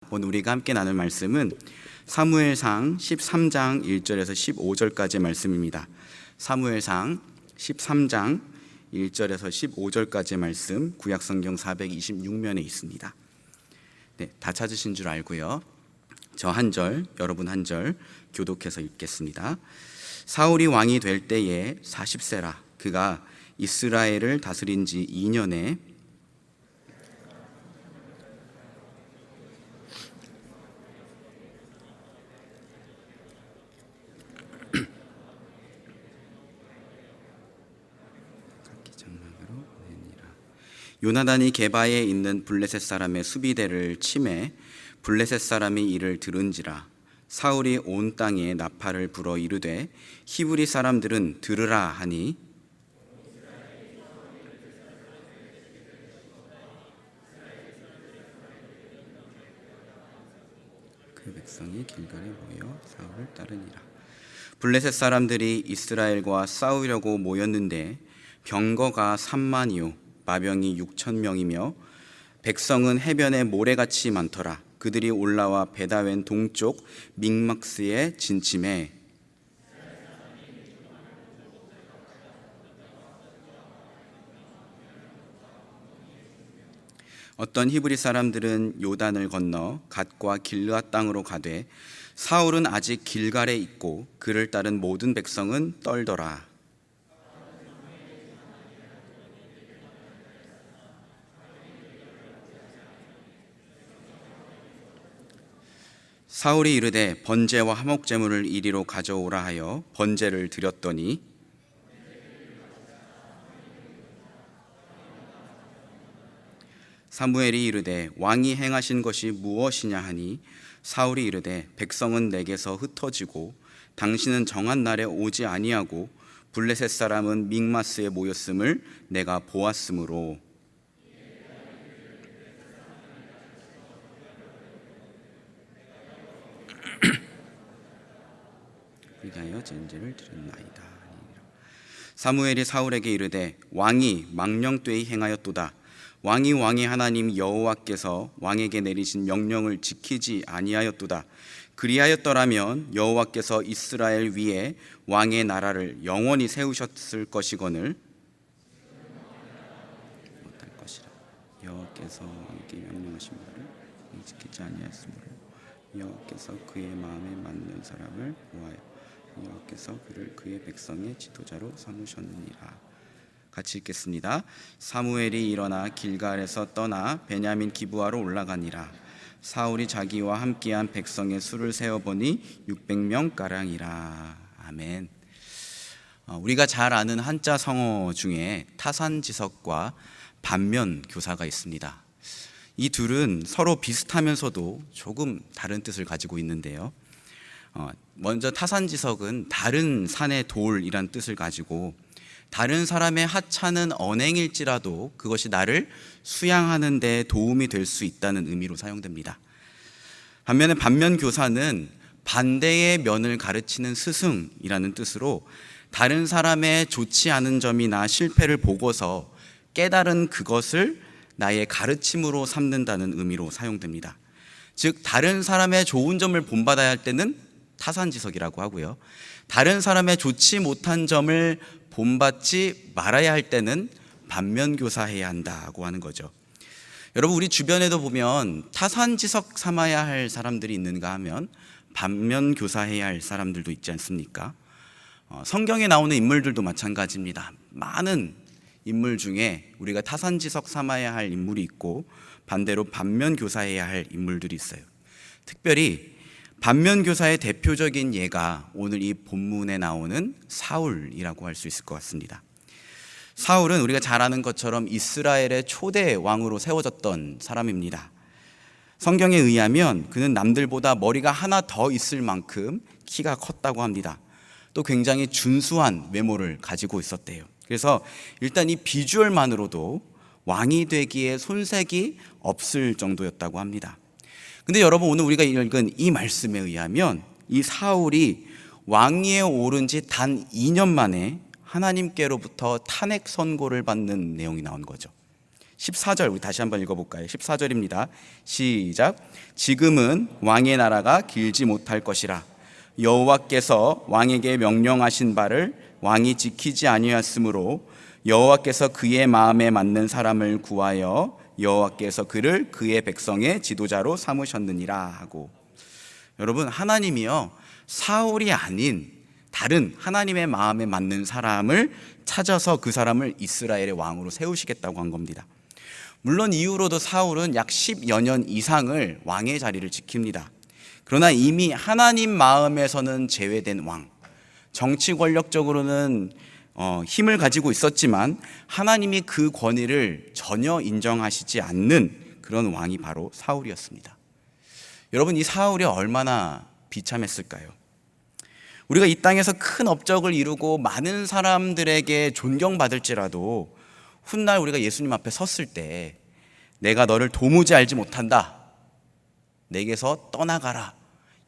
오늘 우리가 함께 나눌 말씀은 사무엘상 13장 1절에서 15절까지의 말씀입니다. 사무엘상 13장 1절에서 15절까지의 말씀, 구약성경 426면에 있습니다. 네, 다 찾으신 줄 알고요. 저 한 절, 여러분 한 절 교독해서 읽겠습니다. 사울이 왕이 될 때에 40세라. 그가 이스라엘을 다스린 지 2년에 요나단이 게바에 있는 블레셋 사람의 수비대를 치매 블레셋 사람이 이를 들은지라. 사울이 온 땅에 나팔을 불어 이르되 히브리 사람들은 들으라 하니 그 백성이 길갈에 모여 사울을 따르니라. 블레셋 사람들이 이스라엘과 싸우려고 모였는데 병거가 3만이요 마병이 6,000명이며 백성은 해변에 모래같이 많더라. 그들이 올라와 베다웬 동쪽 믹막스에 진침해 어떤 히브리 사람들은 요단을 건너 갓과 길르앗 땅으로 가되 사울은 아직 길갈에 있고 그를 따른 모든 백성은 떨더라. 사울이 이르되 번제와 화목제물을 이리로 가져오라 하여 번제를 드렸더니 사무엘이 이르되 왕이 행하신 것이 무엇이냐 하니 사울이 이르되 백성은 내게서 흩어지고 당신은 정한 날에 오지 아니하고 블레셋 사람은 믹마스에 모였음을 내가 보았으므로 위하여 전제를 드렸나이다. 사무엘이 사울에게 이르되 왕이 망령되이 행하였도다. 왕이 하나님 여호와께서 왕에게 내리신 명령을 지키지 아니하였도다. 그리하였더라면 여호와께서 이스라엘 위에 왕의 나라를 영원히 세우셨을 것이거늘 못할 것이라. 여호와께서 왕에게 명령하신 바를 지키지 아니하였으므로 여호와께서 그의 마음에 맞는 사람을 보아요 여호와께서 그를 그의 백성의 지도자로 삼으셨느니라. 같이 읽겠습니다. 사무엘이 일어나 길갈에서 떠나 베냐민 기브아로 올라가니라. 사울이 자기와 함께한 백성의 수를 세어보니 600명 가량이라. 아멘. 우리가 잘 아는 한자 성어 중에 타산지석과 반면교사가 있습니다. 이 둘은 서로 비슷하면서도 조금 다른 뜻을 가지고 있는데요. 먼저 타산지석은 다른 산의 돌이란 뜻을 가지고 다른 사람의 하찮은 언행일지라도 그것이 나를 수양하는 데 도움이 될 수 있다는 의미로 사용됩니다. 반면에 반면교사는 반대의 면을 가르치는 스승이라는 뜻으로 다른 사람의 좋지 않은 점이나 실패를 보고서 깨달은 그것을 나의 가르침으로 삼는다는 의미로 사용됩니다. 즉 다른 사람의 좋은 점을 본받아야 할 때는 타산지석이라고 하고요, 다른 사람의 좋지 못한 점을 본받지 말아야 할 때는 반면교사해야 한다고 하는 거죠. 여러분, 우리 주변에도 보면 타산지석 삼아야 할 사람들이 있는가 하면 반면교사해야 할 사람들도 있지 않습니까? 성경에 나오는 인물들도 마찬가지입니다. 많은 인물 중에 우리가 타산지석 삼아야 할 인물이 있고 반대로 반면교사해야 할 인물들이 있어요. 특별히 반면교사의 대표적인 예가 오늘 이 본문에 나오는 사울이라고 할 수 있을 것 같습니다. 사울은 우리가 잘 아는 것처럼 이스라엘의 초대 왕으로 세워졌던 사람입니다. 성경에 의하면 그는 남들보다 머리가 하나 더 있을 만큼 키가 컸다고 합니다. 또 굉장히 준수한 외모를 가지고 있었대요. 그래서 일단 이 비주얼만으로도 왕이 되기에 손색이 없을 정도였다고 합니다. 근데 여러분, 오늘 우리가 읽은 이 말씀에 의하면 이 사울이 왕위에 오른 지 단 2년 만에 하나님께로부터 탄핵 선고를 받는 내용이 나온 거죠. 14절 우리 다시 한번 읽어볼까요? 14절입니다. 시작. 지금은 왕의 나라가 길지 못할 것이라. 여호와께서 왕에게 명령하신 바를 왕이 지키지 아니하였으므로 여호와께서 그의 마음에 맞는 사람을 구하여 여호와께서 그를 그의 백성의 지도자로 삼으셨느니라 하고, 여러분, 하나님이요 사울이 아닌 다른 하나님의 마음에 맞는 사람을 찾아서 그 사람을 이스라엘의 왕으로 세우시겠다고 한 겁니다. 물론 이후로도 사울은 약 10여 년 이상을 왕의 자리를 지킵니다. 그러나 이미 하나님 마음에서는 제외된 왕, 정치 권력적으로는 힘을 가지고 있었지만 하나님이 그 권위를 전혀 인정하시지 않는 그런 왕이 바로 사울이었습니다. 여러분, 이 사울이 얼마나 비참했을까요? 우리가 이 땅에서 큰 업적을 이루고 많은 사람들에게 존경받을지라도 훗날 우리가 예수님 앞에 섰을 때 내가 너를 도무지 알지 못한다, 내게서 떠나가라,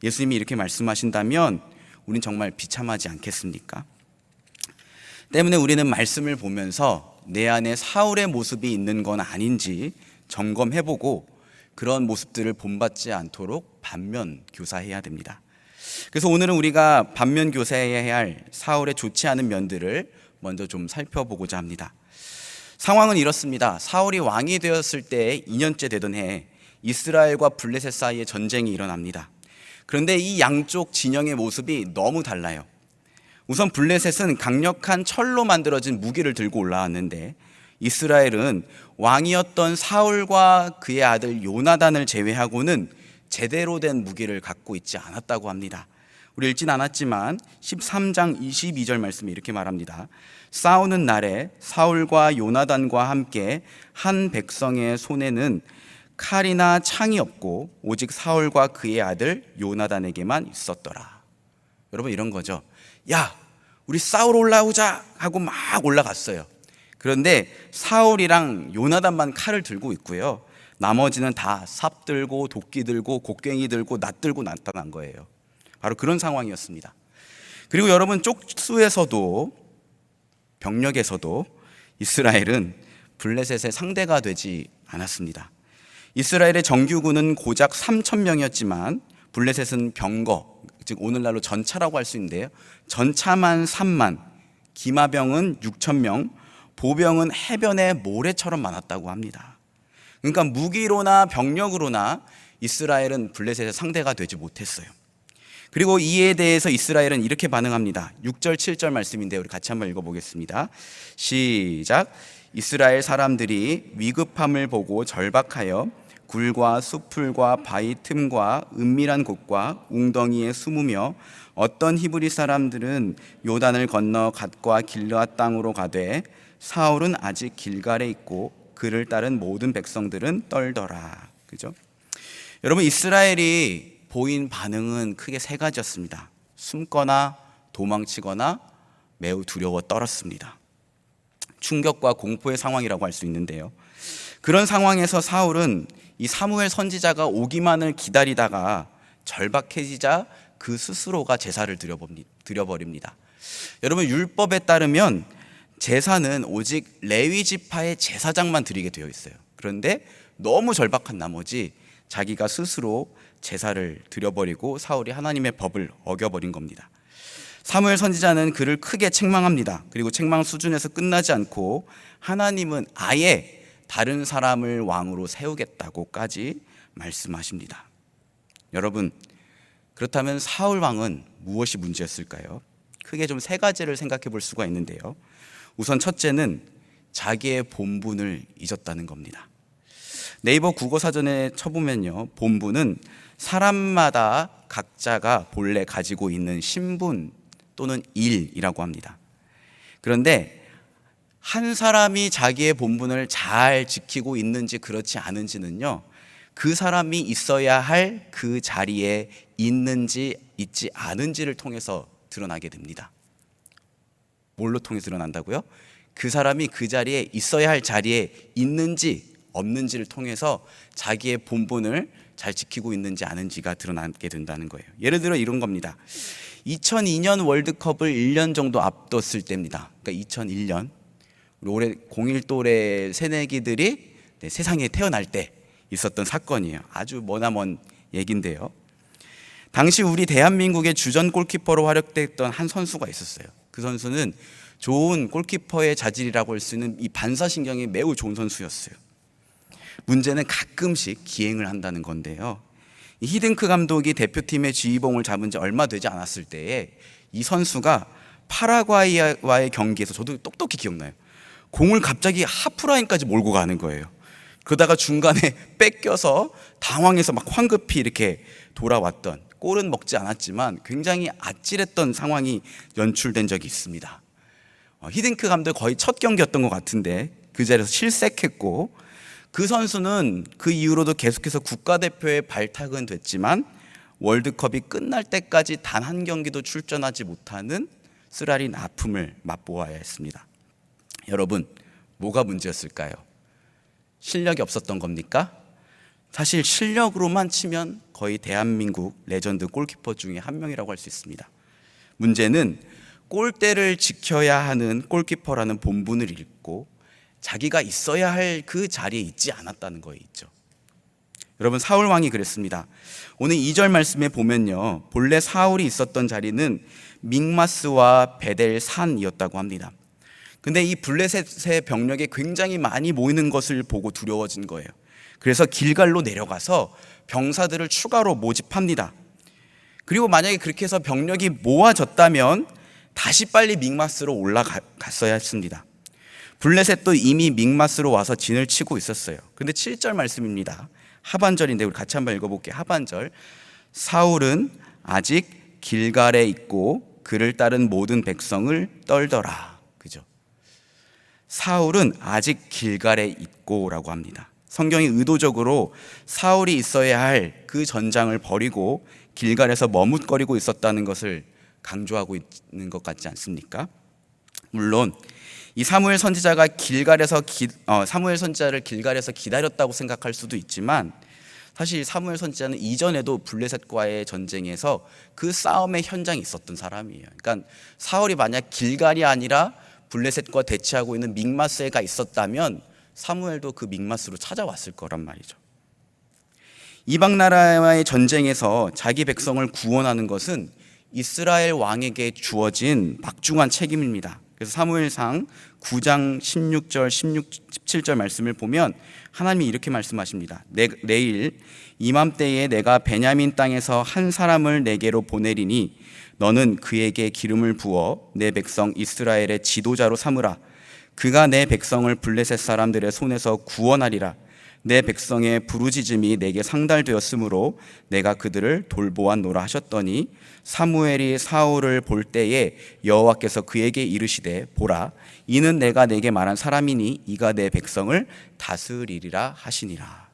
예수님이 이렇게 말씀하신다면 우린 정말 비참하지 않겠습니까? 때문에 우리는 말씀을 보면서 내 안에 사울의 모습이 있는 건 아닌지 점검해보고 그런 모습들을 본받지 않도록 반면 교사해야 됩니다. 그래서 오늘은 우리가 반면 교사해야 할 사울의 좋지 않은 면들을 먼저 좀 살펴보고자 합니다. 상황은 이렇습니다. 사울이 왕이 되었을 때 2년째 되던 해 이스라엘과 블레셋 사이에 전쟁이 일어납니다. 그런데 이 양쪽 진영의 모습이 너무 달라요. 우선 블레셋은 강력한 철로 만들어진 무기를 들고 올라왔는데 이스라엘은 왕이었던 사울과 그의 아들 요나단을 제외하고는 제대로 된 무기를 갖고 있지 않았다고 합니다. 우리 읽진 않았지만 13장 22절 말씀이 이렇게 말합니다. 싸우는 날에 사울과 요나단과 함께 한 백성의 손에는 칼이나 창이 없고 오직 사울과 그의 아들 요나단에게만 있었더라. 여러분, 이런 거죠. 야, 우리 싸우러 올라오자 하고 막 올라갔어요. 그런데 사울이랑 요나단만 칼을 들고 있고요, 나머지는 다 삽 들고 도끼 들고 곡괭이 들고 낫 들고 나타난 거예요. 바로 그런 상황이었습니다. 그리고 여러분, 쪽수에서도 병력에서도 이스라엘은 블레셋의 상대가 되지 않았습니다. 이스라엘의 정규군은 고작 3,000명이었지만 블레셋은 병거, 즉 오늘날로 전차라고 할 수 있는데요, 전차만 3만, 기마병은 6,000명, 보병은 해변에 모래처럼 많았다고 합니다. 그러니까 무기로나 병력으로나 이스라엘은 블레셋의 상대가 되지 못했어요. 그리고 이에 대해서 이스라엘은 이렇게 반응합니다. 6절 7절 말씀인데 우리 같이 한번 읽어보겠습니다. 시작. 이스라엘 사람들이 위급함을 보고 절박하여 굴과 수풀과 바위 틈과 은밀한 곳과 웅덩이에 숨으며 어떤 히브리 사람들은 요단을 건너 갓과 길르앗 땅으로 가되 사울은 아직 길갈에 있고 그를 따른 모든 백성들은 떨더라. 그죠? 여러분, 이스라엘이 보인 반응은 크게 세 가지였습니다. 숨거나 도망치거나 매우 두려워 떨었습니다. 충격과 공포의 상황이라고 할 수 있는데요, 그런 상황에서 사울은 이 사무엘 선지자가 오기만을 기다리다가 절박해지자 그 스스로가 제사를 드려버립니다. 여러분, 율법에 따르면 제사는 오직 레위 지파의 제사장만 드리게 되어 있어요. 그런데 너무 절박한 나머지 자기가 스스로 제사를 드려버리고 사울이 하나님의 법을 어겨버린 겁니다. 사무엘 선지자는 그를 크게 책망합니다. 그리고 책망 수준에서 끝나지 않고 하나님은 아예 다른 사람을 왕으로 세우겠다고까지 말씀하십니다. 여러분, 그렇다면 사울 왕은 무엇이 문제였을까요? 크게 좀 세 가지를 생각해 볼 수가 있는데요, 우선 첫째는 자기의 본분을 잊었다는 겁니다. 네이버 국어사전에 쳐보면요, 본분은 사람마다 각자가 본래 가지고 있는 신분 또는 일이라고 합니다. 그런데 한 사람이 자기의 본분을 잘 지키고 있는지 그렇지 않은지는요, 그 사람이 있어야 할 그 자리에 있는지 있지 않은지를 통해서 드러나게 됩니다. 뭘로 통해서 드러난다고요? 그 사람이 그 자리에 있어야 할 자리에 있는지 없는지를 통해서 자기의 본분을 잘 지키고 있는지 아는지가 드러나게 된다는 거예요. 예를 들어 이런 겁니다. 2002년 월드컵을 1년 정도 앞뒀을 때입니다. 그러니까 2001년 우리 올해 01 또래 새내기들이 세상에 태어날 때 있었던 사건이에요. 아주 머나먼 얘긴데요. 당시 우리 대한민국의 주전 골키퍼로 활약됐던 한 선수가 있었어요. 그 선수는 좋은 골키퍼의 자질이라고 할 수 있는 이 반사신경이 매우 좋은 선수였어요. 문제는 가끔씩 기행을 한다는 건데요. 이 히딩크 감독이 대표팀의 지휘봉을 잡은 지 얼마 되지 않았을 때에 이 선수가 파라과이와의 경기에서, 저도 똑똑히 기억나요, 공을 갑자기 하프라인까지 몰고 가는 거예요. 그러다가 중간에 뺏겨서 당황해서 막 황급히 이렇게 돌아왔던, 골은 먹지 않았지만 굉장히 아찔했던 상황이 연출된 적이 있습니다. 히딩크 감독 거의 첫 경기였던 것 같은데 그 자리에서 실색했고, 그 선수는 그 이후로도 계속해서 국가대표에 발탁은 됐지만 월드컵이 끝날 때까지 단 한 경기도 출전하지 못하는 쓰라린 아픔을 맛보아야 했습니다. 여러분, 뭐가 문제였을까요? 실력이 없었던 겁니까? 사실 실력으로만 치면 거의 대한민국 레전드 골키퍼 중에 한 명이라고 할 수 있습니다. 문제는 골대를 지켜야 하는 골키퍼라는 본분을 잃고 자기가 있어야 할 그 자리에 있지 않았다는 거에 있죠. 여러분, 사울 왕이 그랬습니다. 오늘 2절 말씀에 보면요, 본래 사울이 있었던 자리는 믹마스와 베델산이었다고 합니다. 근데 이 블레셋의 병력이 굉장히 많이 모이는 것을 보고 두려워진 거예요. 그래서 길갈로 내려가서 병사들을 추가로 모집합니다. 그리고 만약에 그렇게 해서 병력이 모아졌다면 다시 빨리 믹마스로 올라갔어야 했습니다. 블레셋도 이미 믹마스로 와서 진을 치고 있었어요. 근데 7절 말씀입니다. 하반절인데 우리 같이 한번 읽어볼게요. 하반절. 사울은 아직 길갈에 있고 그를 따른 모든 백성을 떨더라. 그죠? 사울은 아직 길갈에 있고라고 합니다. 성경이 의도적으로 사울이 있어야 할 그 전장을 버리고 길갈에서 머뭇거리고 있었다는 것을 강조하고 있는 것 같지 않습니까? 물론 이 사무엘 선지자를 길갈에서 기다렸다고 생각할 수도 있지만, 사실 사무엘 선지자는 이전에도 블레셋과의 전쟁에서 그 싸움의 현장에 있었던 사람이에요. 그러니까 사울이 만약 길갈이 아니라 블레셋과 대치하고 있는 믹마스에가 있었다면 사무엘도 그 믹마스로 찾아왔을 거란 말이죠. 이방 나라와의 전쟁에서 자기 백성을 구원하는 것은 이스라엘 왕에게 주어진 막중한 책임입니다. 그래서 사무엘상 9장 16절 17절 말씀을 보면 하나님이 이렇게 말씀하십니다. 내일 이맘때에 내가 베냐민 땅에서 한 사람을 내게로 보내리니 너는 그에게 기름을 부어 내 백성 이스라엘의 지도자로 삼으라. 그가 내 백성을 블레셋 사람들의 손에서 구원하리라. 내 백성의 부르짖음이 내게 상달되었으므로 내가 그들을 돌보았노라 하셨더니, 사무엘이 사울을 볼 때에 여호와께서 그에게 이르시되, 보라, 이는 내가 내게 말한 사람이니 이가 내 백성을 다스리리라 하시니라.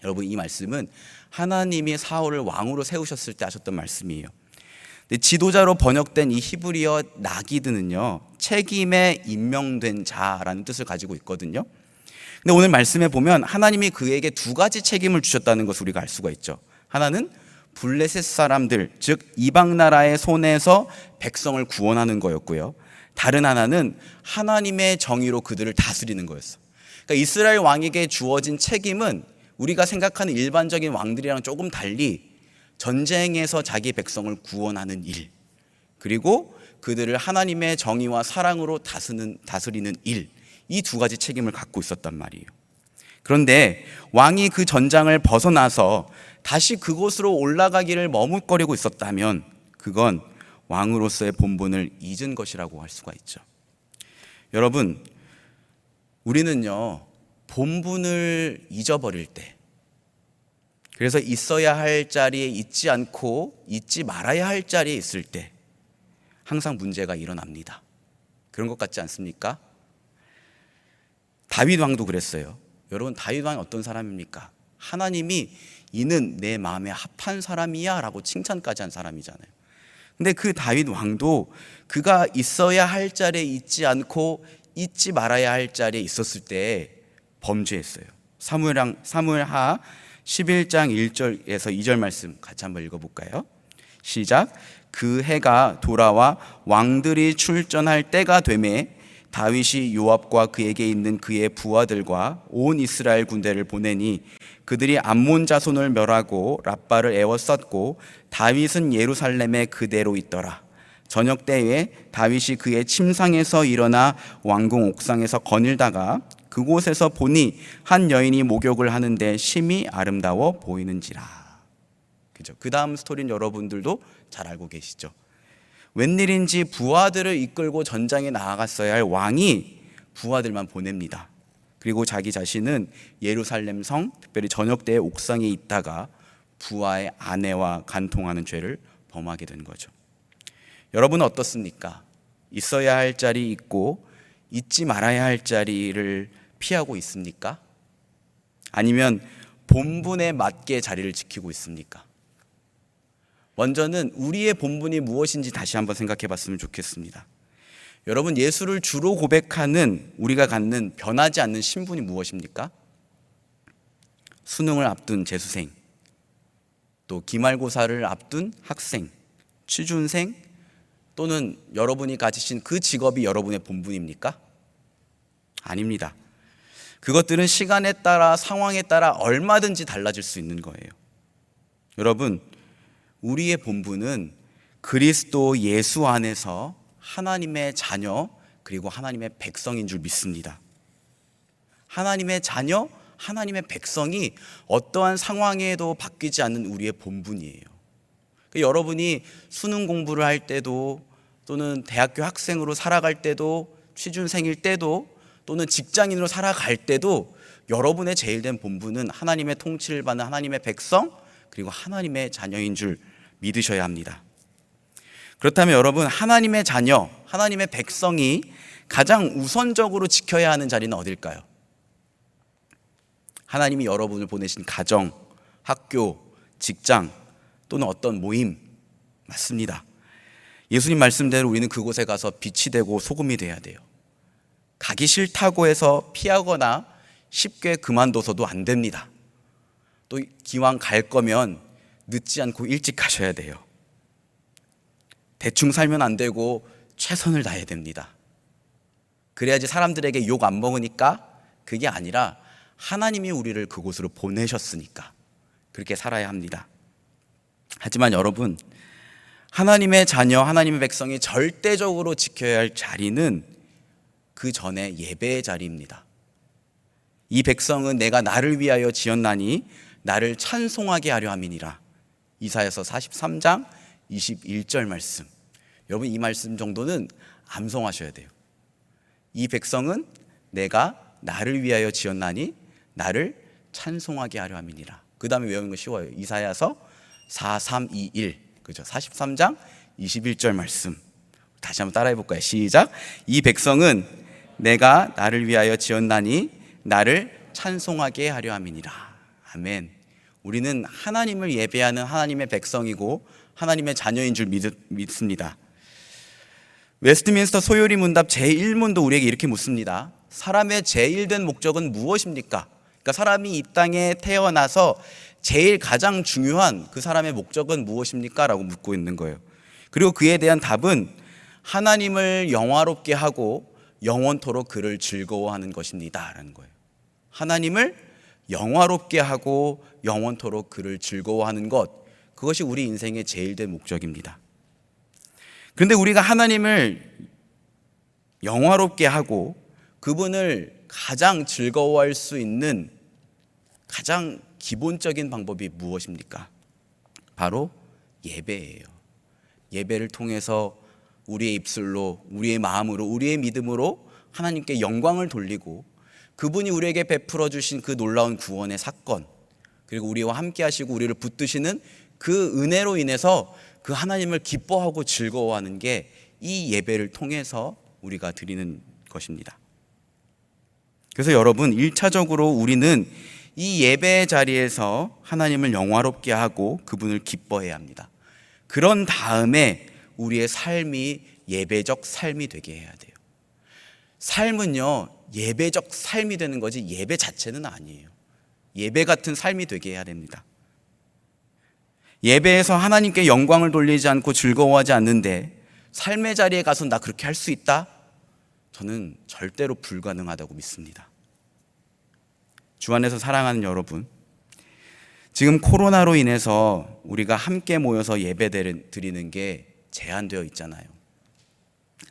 여러분, 이 말씀은 하나님이 사울을 왕으로 세우셨을 때 하셨던 말씀이에요. 지도자로 번역된 이 히브리어 나기드는요, 책임에 임명된 자라는 뜻을 가지고 있거든요. 근데 오늘 말씀에 보면 하나님이 그에게 두 가지 책임을 주셨다는 것을 우리가 알 수가 있죠. 하나는 블레셋 사람들, 즉 이방 나라의 손에서 백성을 구원하는 거였고요. 다른 하나는 하나님의 정의로 그들을 다스리는 거였어. 그러니까 이스라엘 왕에게 주어진 책임은 우리가 생각하는 일반적인 왕들이랑 조금 달리 전쟁에서 자기 백성을 구원하는 일, 그리고 그들을 하나님의 정의와 사랑으로 다스리는 일, 이 두 가지 책임을 갖고 있었단 말이에요. 그런데 왕이 그 전장을 벗어나서 다시 그곳으로 올라가기를 머뭇거리고 있었다면 그건 왕으로서의 본분을 잊은 것이라고 할 수가 있죠. 여러분, 우리는요, 본분을 잊어버릴 때, 그래서 있어야 할 자리에 있지 않고 있지 말아야 할 자리에 있을 때 항상 문제가 일어납니다. 그런 것 같지 않습니까? 다윗 왕도 그랬어요. 여러분, 다윗 왕이 어떤 사람입니까? 하나님이 이는 내 마음에 합한 사람이야 라고 칭찬까지 한 사람이잖아요. 근데 그 다윗 왕도 그가 있어야 할 자리에 있지 않고 있지 말아야 할 자리에 있었을 때 범죄했어요. 사무엘하 11장 1절에서 2절 말씀 같이 한번 읽어볼까요? 시작. 그 해가 돌아와 왕들이 출전할 때가 되매 다윗이 요압과 그에게 있는 그의 부하들과 온 이스라엘 군대를 보내니 그들이 암몬 자손을 멸하고 랍바를 에워쌌고 다윗은 예루살렘에 그대로 있더라. 저녁 때에 다윗이 그의 침상에서 일어나 왕궁 옥상에서 거닐다가 그곳에서 보니 한 여인이 목욕을 하는데 심히 아름다워 보이는지라. 그죠? 그 다음 스토리는 여러분들도 잘 알고 계시죠? 웬일인지 부하들을 이끌고 전장에 나아갔어야 할 왕이 부하들만 보냅니다. 그리고 자기 자신은 예루살렘 성, 특별히 저녁 때에 옥상에 있다가 부하의 아내와 간통하는 죄를 범하게 된 거죠. 여러분은 어떻습니까? 있어야 할 자리 있고 잊지 말아야 할 자리를 피하고 있습니까? 아니면 본분에 맞게 자리를 지키고 있습니까? 먼저는 우리의 본분이 무엇인지 다시 한번 생각해 봤으면 좋겠습니다. 여러분, 예수를 주로 고백하는 우리가 갖는 변하지 않는 신분이 무엇입니까? 수능을 앞둔 재수생, 또 기말고사를 앞둔 학생, 취준생, 또는 여러분이 가지신 그 직업이 여러분의 본분입니까? 아닙니다. 그것들은 시간에 따라, 상황에 따라 얼마든지 달라질 수 있는 거예요. 여러분, 우리의 본분은 그리스도 예수 안에서 하나님의 자녀, 그리고 하나님의 백성인 줄 믿습니다. 하나님의 자녀, 하나님의 백성이 어떠한 상황에도 바뀌지 않는 우리의 본분이에요. 여러분이 수능 공부를 할 때도, 또는 대학교 학생으로 살아갈 때도, 취준생일 때도, 또는 직장인으로 살아갈 때도 여러분의 제일 된 본분은 하나님의 통치를 받는 하나님의 백성, 그리고 하나님의 자녀인 줄 믿으셔야 합니다. 그렇다면 여러분, 하나님의 자녀, 하나님의 백성이 가장 우선적으로 지켜야 하는 자리는 어딜까요? 하나님이 여러분을 보내신 가정, 학교, 직장, 또는 어떤 모임, 맞습니다. 예수님 말씀대로 우리는 그곳에 가서 빛이 되고 소금이 돼야 돼요. 가기 싫다고 해서 피하거나 쉽게 그만둬서도 안 됩니다. 또 기왕 갈 거면 늦지 않고 일찍 가셔야 돼요. 대충 살면 안 되고 최선을 다해야 됩니다. 그래야지 사람들에게 욕 안 먹으니까, 그게 아니라 하나님이 우리를 그곳으로 보내셨으니까 그렇게 살아야 합니다. 하지만 여러분, 하나님의 자녀, 하나님의 백성이 절대적으로 지켜야 할 자리는 그 전에 예배의 자리입니다. 이 백성은 내가 나를 위하여 지었나니 나를 찬송하게 하려 함이니라. 이사야서 43장 21절 말씀. 여러분, 이 말씀 정도는 암송하셔야 돼요. 이 백성은 내가 나를 위하여 지었나니 나를 찬송하게 하려 함이니라. 그 다음에 외우는 거 쉬워요. 이사야서 4321, 그죠? 43장 21절 말씀. 다시 한번 따라해 볼까요? 시작. 이 백성은 내가 나를 위하여 지었나니 나를 찬송하게 하려 함이니라. 아멘. 우리는 하나님을 예배하는 하나님의 백성이고 하나님의 자녀인 줄 믿습니다. 웨스트민스터 소요리 문답 제1문도 우리에게 이렇게 묻습니다. 사람의 제일 된 목적은 무엇입니까? 그러니까 사람이 이 땅에 태어나서 제일 가장 중요한 그 사람의 목적은 무엇입니까? 라고 묻고 있는 거예요. 그리고 그에 대한 답은 하나님을 영화롭게 하고 영원토록 그를 즐거워하는 것입니다 라는 거예요. 하나님을 영화롭게 하고 영원토록 그를 즐거워하는 것, 그것이 우리 인생의 제일 된 목적입니다. 그런데 우리가 하나님을 영화롭게 하고 그분을 가장 즐거워할 수 있는 가장 기본적인 방법이 무엇입니까? 바로 예배예요. 예배를 통해서 우리의 입술로, 우리의 마음으로, 우리의 믿음으로 하나님께 영광을 돌리고 그분이 우리에게 베풀어 주신 그 놀라운 구원의 사건, 그리고 우리와 함께 하시고 우리를 붙드시는 그 은혜로 인해서 그 하나님을 기뻐하고 즐거워하는 게 이 예배를 통해서 우리가 드리는 것입니다. 그래서 여러분, 1차적으로 우리는 이 예배의 자리에서 하나님을 영화롭게 하고 그분을 기뻐해야 합니다. 그런 다음에 우리의 삶이 예배적 삶이 되게 해야 돼요. 삶은요, 예배적 삶이 되는 거지 예배 자체는 아니에요. 예배 같은 삶이 되게 해야 됩니다. 예배에서 하나님께 영광을 돌리지 않고 즐거워하지 않는데 삶의 자리에 가서 나 그렇게 할 수 있다? 저는 절대로 불가능하다고 믿습니다. 주 안에서 사랑하는 여러분, 지금 코로나로 인해서 우리가 함께 모여서 예배 드리는 게 제한되어 있잖아요.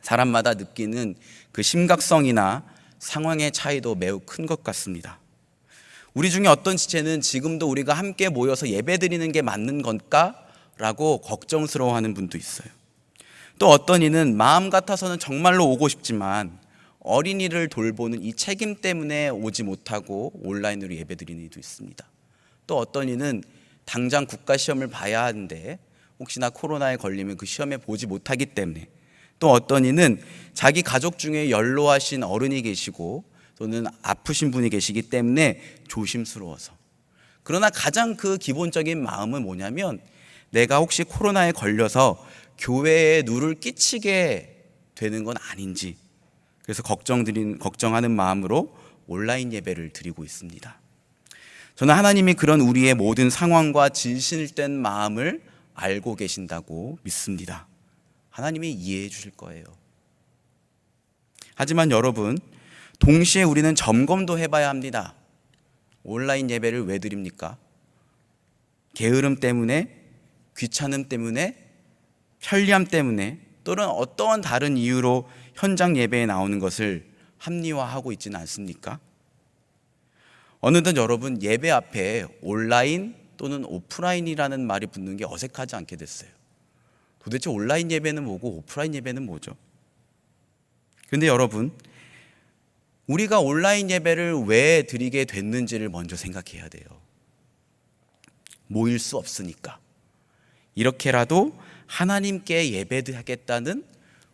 사람마다 느끼는 그 심각성이나 상황의 차이도 매우 큰 것 같습니다. 우리 중에 어떤 지체는 지금도 우리가 함께 모여서 예배 드리는 게 맞는 건가? 라고 걱정스러워하는 분도 있어요. 또 어떤 이는 마음 같아서는 정말로 오고 싶지만 어린이를 돌보는 이 책임 때문에 오지 못하고 온라인으로 예배 드리는 이도 있습니다. 또 어떤 이는 당장 국가시험을 봐야 하는데 혹시나 코로나에 걸리면 그 시험에 보지 못하기 때문에, 또 어떤 이는 자기 가족 중에 연로하신 어른이 계시고 또는 아프신 분이 계시기 때문에 조심스러워서. 그러나 가장 그 기본적인 마음은 뭐냐면 내가 혹시 코로나에 걸려서 교회에 누를 끼치게 되는 건 아닌지, 그래서 걱정하는 마음으로 온라인 예배를 드리고 있습니다. 저는 하나님이 그런 우리의 모든 상황과 진실된 마음을 알고 계신다고 믿습니다. 하나님이 이해해 주실 거예요. 하지만 여러분, 동시에 우리는 점검도 해봐야 합니다. 온라인 예배를 왜 드립니까? 게으름 때문에, 귀찮음 때문에, 편리함 때문에, 또는 어떠한 다른 이유로 현장 예배에 나오는 것을 합리화하고 있지는 않습니까? 어느덧 여러분, 예배 앞에 온라인 또는 오프라인이라는 말이 붙는 게 어색하지 않게 됐어요. 도대체 온라인 예배는 뭐고 오프라인 예배는 뭐죠? 그런데 여러분, 우리가 온라인 예배를 왜 드리게 됐는지를 먼저 생각해야 돼요. 모일 수 없으니까. 이렇게라도 하나님께 예배하겠다는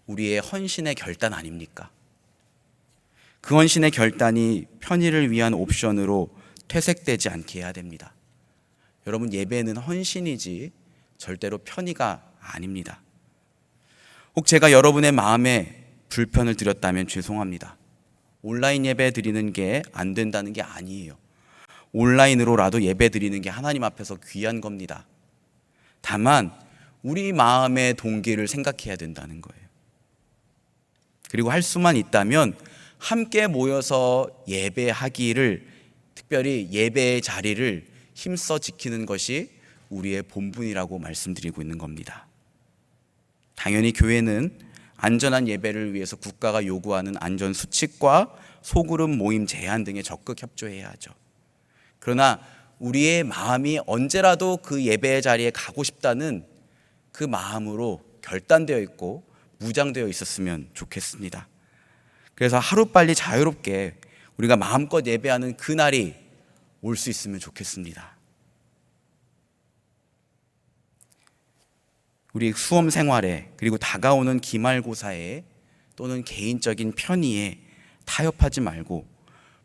우리의 헌신의 결단 아닙니까? 그 헌신의 결단이 편의를 위한 옵션으로 퇴색되지 않게 해야 됩니다. 여러분, 예배는 헌신이지 절대로 편의가 아닙니다. 혹 제가 여러분의 마음에 불편을 드렸다면 죄송합니다. 온라인 예배 드리는 게 안 된다는 게 아니에요. 온라인으로라도 예배 드리는 게 하나님 앞에서 귀한 겁니다. 다만 우리 마음의 동기를 생각해야 된다는 거예요. 그리고 할 수만 있다면 함께 모여서 예배하기를, 특별히 예배의 자리를 힘써 지키는 것이 우리의 본분이라고 말씀드리고 있는 겁니다. 당연히 교회는 안전한 예배를 위해서 국가가 요구하는 안전 수칙과 소그룹 모임 제한 등에 적극 협조해야 하죠. 그러나 우리의 마음이 언제라도 그 예배의 자리에 가고 싶다는 그 마음으로 결단되어 있고 무장되어 있었으면 좋겠습니다. 그래서 하루빨리 자유롭게 우리가 마음껏 예배하는 그날이 올 수 있으면 좋겠습니다. 우리 수험 생활에, 그리고 다가오는 기말고사에, 또는 개인적인 편의에 타협하지 말고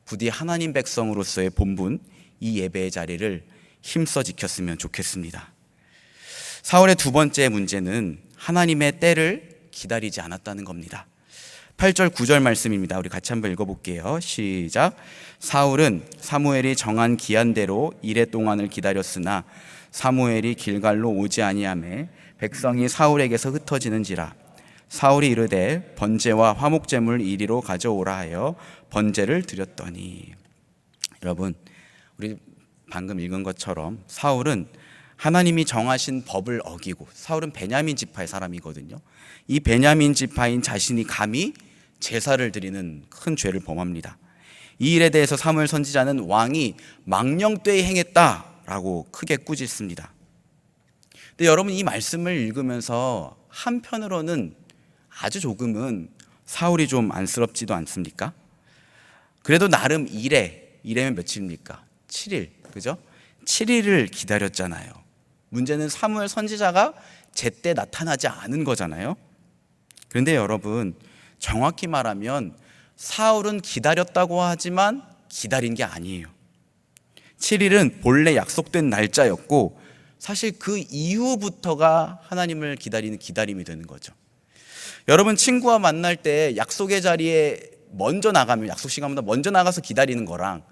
부디 하나님 백성으로서의 본분, 이 예배의 자리를 힘써 지켰으면 좋겠습니다. 사울의 두 번째 문제는 하나님의 때를 기다리지 않았다는 겁니다. 8절 9절 말씀입니다. 우리 같이 한번 읽어볼게요. 시작. 사울은 사무엘이 정한 기한대로 이레 동안을 기다렸으나 사무엘이 길갈로 오지 아니하매 백성이 사울에게서 흩어지는지라. 사울이 이르되 번제와 화목제물 이리로 가져오라 하여 번제를 드렸더니. 여러분, 우리 방금 읽은 것처럼 사울은 하나님이 정하신 법을 어기고, 사울은 베냐민 지파의 사람이거든요. 이 베냐민 지파인 자신이 감히 제사를 드리는 큰 죄를 범합니다. 이 일에 대해서 사무엘 선지자는 왕이 망령되이 행했다라고 크게 꾸짖습니다. 근데 여러분, 이 말씀을 읽으면서 한편으로는 아주 조금은 사울이 좀 안쓰럽지도 않습니까? 그래도 나름 이래면 며칠입니까? 7일, 그죠? 7일을 기다렸잖아요. 문제는 사무엘 선지자가 제때 나타나지 않은 거잖아요. 그런데 여러분, 정확히 말하면 사울은 기다렸다고 하지만 기다린 게 아니에요. 7일은 본래 약속된 날짜였고 사실 그 이후부터가 하나님을 기다리는 기다림이 되는 거죠. 여러분, 친구와 만날 때 약속의 자리에 먼저 나가면, 약속 시간보다 먼저 나가서 기다리는 거랑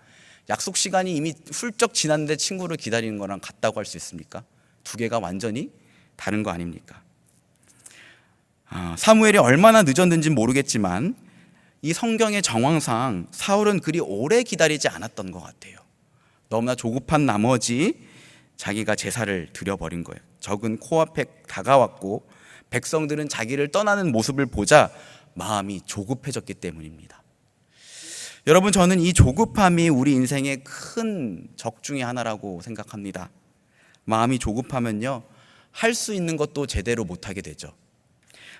약속 시간이 이미 훌쩍 지났는데 친구를 기다리는 거랑 같다고 할 수 있습니까? 두 개가 완전히 다른 거 아닙니까? 사무엘이 얼마나 늦었는지 모르겠지만 이 성경의 정황상 사울은 그리 오래 기다리지 않았던 것 같아요. 너무나 조급한 나머지 자기가 제사를 드려버린 거예요. 적은 코앞에 다가왔고 백성들은 자기를 떠나는 모습을 보자 마음이 조급해졌기 때문입니다. 여러분, 저는 이 조급함이 우리 인생의 큰 적 중에 하나라고 생각합니다. 마음이 조급하면요, 할 수 있는 것도 제대로 못하게 되죠.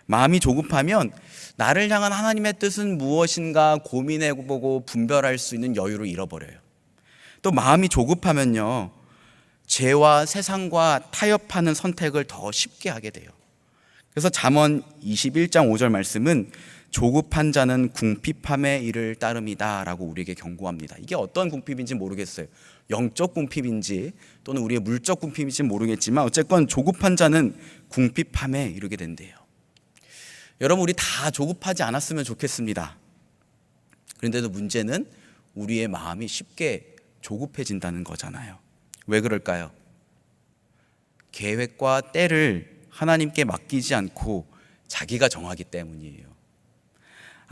마음이 조급하면 나를 향한 하나님의 뜻은 무엇인가 고민해보고 분별할 수 있는 여유를 잃어버려요. 또 마음이 조급하면요, 죄와 세상과 타협하는 선택을 더 쉽게 하게 돼요. 그래서 잠언 21장 5절 말씀은 조급한 자는 궁핍함의 일을 따름이다 라고 우리에게 경고합니다. 이게 어떤 궁핍인지 모르겠어요. 영적 궁핍인지 또는 우리의 물적 궁핍인지 모르겠지만 어쨌건 조급한 자는 궁핍함에 이르게 된대요. 여러분, 우리 다 조급하지 않았으면 좋겠습니다. 그런데도 문제는 우리의 마음이 쉽게 조급해진다는 거잖아요. 왜 그럴까요? 계획과 때를 하나님께 맡기지 않고 자기가 정하기 때문이에요.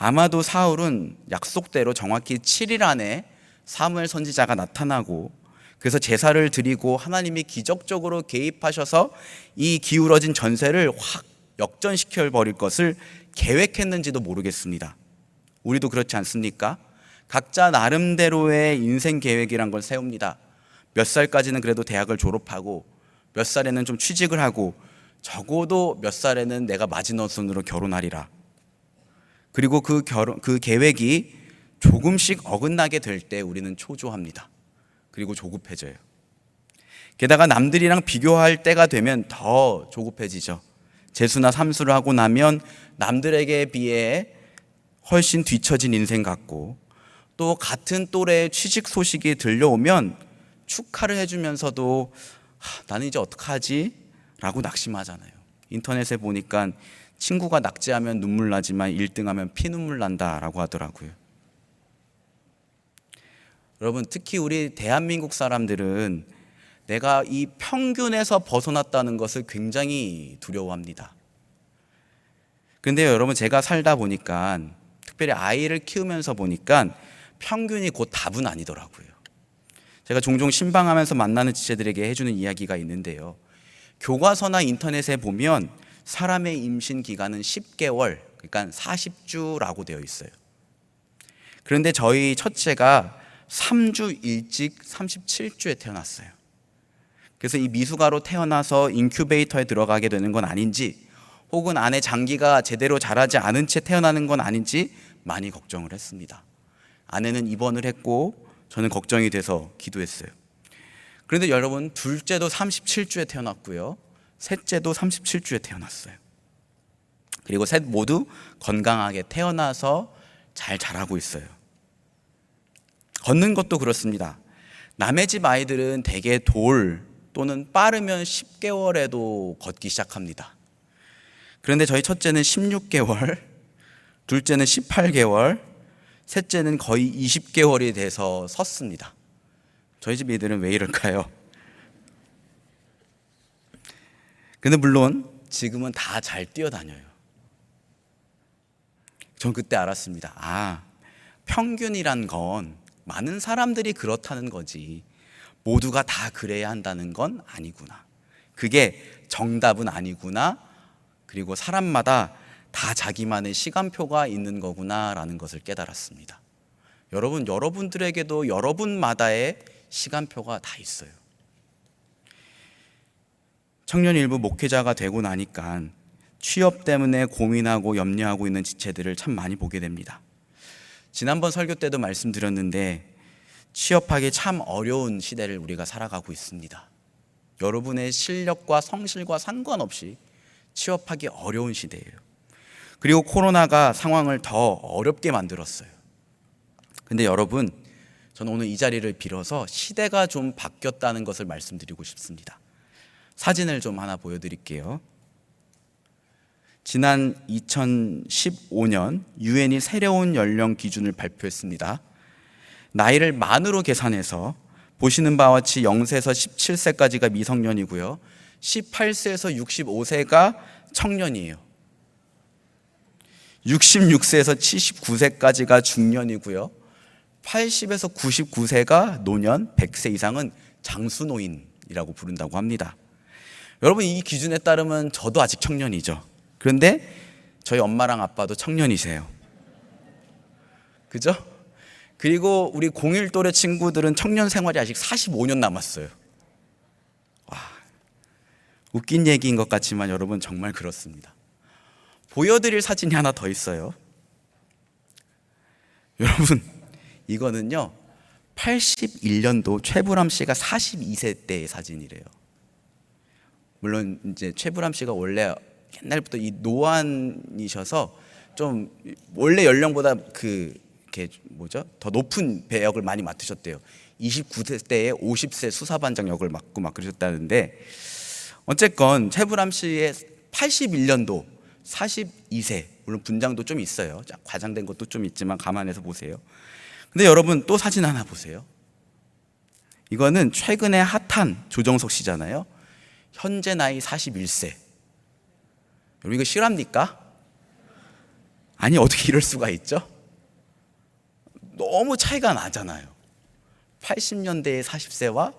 아마도 사울은 약속대로 정확히 7일 안에 사무엘 선지자가 나타나고 그래서 제사를 드리고 하나님이 기적적으로 개입하셔서 이 기울어진 전세를 확 역전시켜 버릴 것을 계획했는지도 모르겠습니다. 우리도 그렇지 않습니까? 각자 나름대로의 인생 계획이란 걸 세웁니다. 몇 살까지는 그래도 대학을 졸업하고 몇 살에는 좀 취직을 하고 적어도 몇 살에는 내가 마지노선으로 결혼하리라. 그리고 그 계획이 조금씩 어긋나게 될 때 우리는 초조합니다. 그리고 조급해져요. 게다가 남들이랑 비교할 때가 되면 더 조급해지죠. 재수나 삼수를 하고 나면 남들에게 비해 훨씬 뒤처진 인생 같고, 또 같은 또래의 취직 소식이 들려오면 축하를 해주면서도 나는 이제 어떡하지? 라고 낙심하잖아요. 인터넷에 보니까 친구가 낙제하면 눈물 나지만 1등하면 피눈물 난다라고 하더라고요. 여러분, 특히 우리 대한민국 사람들은 내가 이 평균에서 벗어났다는 것을 굉장히 두려워합니다. 그런데 여러분, 제가 살다 보니까, 특별히 아이를 키우면서 보니까 평균이 곧 답은 아니더라고요. 제가 종종 신방하면서 만나는 지체들에게 해주는 이야기가 있는데요. 교과서나 인터넷에 보면 사람의 임신 기간은 10개월, 그러니까 40주라고 되어 있어요. 그런데 저희 첫째가 3주 일찍 37주에 태어났어요. 그래서 이 미숙아로 태어나서 인큐베이터에 들어가게 되는 건 아닌지, 혹은 안에 장기가 제대로 자라지 않은 채 태어나는 건 아닌지 많이 걱정을 했습니다. 아내는 입원을 했고 저는 걱정이 돼서 기도했어요. 그런데 여러분, 둘째도 37주에 태어났고요, 셋째도 37주에 태어났어요. 그리고 셋 모두 건강하게 태어나서 잘 자라고 있어요. 걷는 것도 그렇습니다. 남의 집 아이들은 대개 돌 또는 빠르면 10개월에도 걷기 시작합니다. 그런데 저희 첫째는 16개월, 둘째는 18개월, 셋째는 거의 20개월이 돼서 섰습니다. 저희 집 애들은 왜 이럴까요? 근데 물론 지금은 다 잘 뛰어다녀요. 전 그때 알았습니다. 평균이란 건 많은 사람들이 그렇다는 거지 모두가 다 그래야 한다는 건 아니구나. 그게 정답은 아니구나. 그리고 사람마다 다 자기만의 시간표가 있는 거구나라는 것을 깨달았습니다. 여러분들에게도 여러분마다의 시간표가 다 있어요. 청년 일부 목회자가 되고 나니까 취업 때문에 고민하고 염려하고 있는 지체들을 참 많이 보게 됩니다. 지난번 설교 때도 말씀드렸는데 취업하기 참 어려운 시대를 우리가 살아가고 있습니다. 여러분의 실력과 성실과 상관없이 취업하기 어려운 시대예요. 그리고 코로나가 상황을 더 어렵게 만들었어요. 근데 여러분, 저는 오늘 이 자리를 빌어서 시대가 좀 바뀌었다는 것을 말씀드리고 싶습니다. 사진을 좀 하나 보여드릴게요. 지난 2015년 유엔이 새로운 연령 기준을 발표했습니다. 나이를 만으로 계산해서 보시는 바와 같이 0세에서 17세까지가 미성년이고요, 18세에서 65세가 청년이에요. 66세에서 79세까지가 중년이고요. 80에서 99세가 노년, 100세 이상은 장수노인이라고 부른다고 합니다. 여러분, 이 기준에 따르면 저도 아직 청년이죠. 그런데 저희 엄마랑 아빠도 청년이세요. 그죠? 그리고 우리 01 또래 친구들은 청년 생활이 아직 45년 남았어요. 와, 웃긴 얘기인 것 같지만 여러분 정말 그렇습니다. 보여드릴 사진이 하나 더 있어요. 여러분, 이거는요 81년도 최불암 씨가 42세 때의 사진이래요. 물론 이제 최불암 씨가 원래 옛날부터 이 노안이셔서 좀 원래 연령보다 더 높은 배역을 많이 맡으셨대요. 29세 때에 50세 수사반장 역을 맡고 막 그러셨다는데, 어쨌건 최불암 씨의 81년도 42세, 물론 분장도 좀 있어요. 과장된 것도 좀 있지만 감안해서 보세요. 근데 여러분 또 사진 하나 보세요. 이거는 최근에 핫한 조정석 씨잖아요. 현재 나이 41세. 여러분 이거 실합니까? 아니, 어떻게 이럴 수가 있죠? 너무 차이가 나잖아요. 80년대의 40세와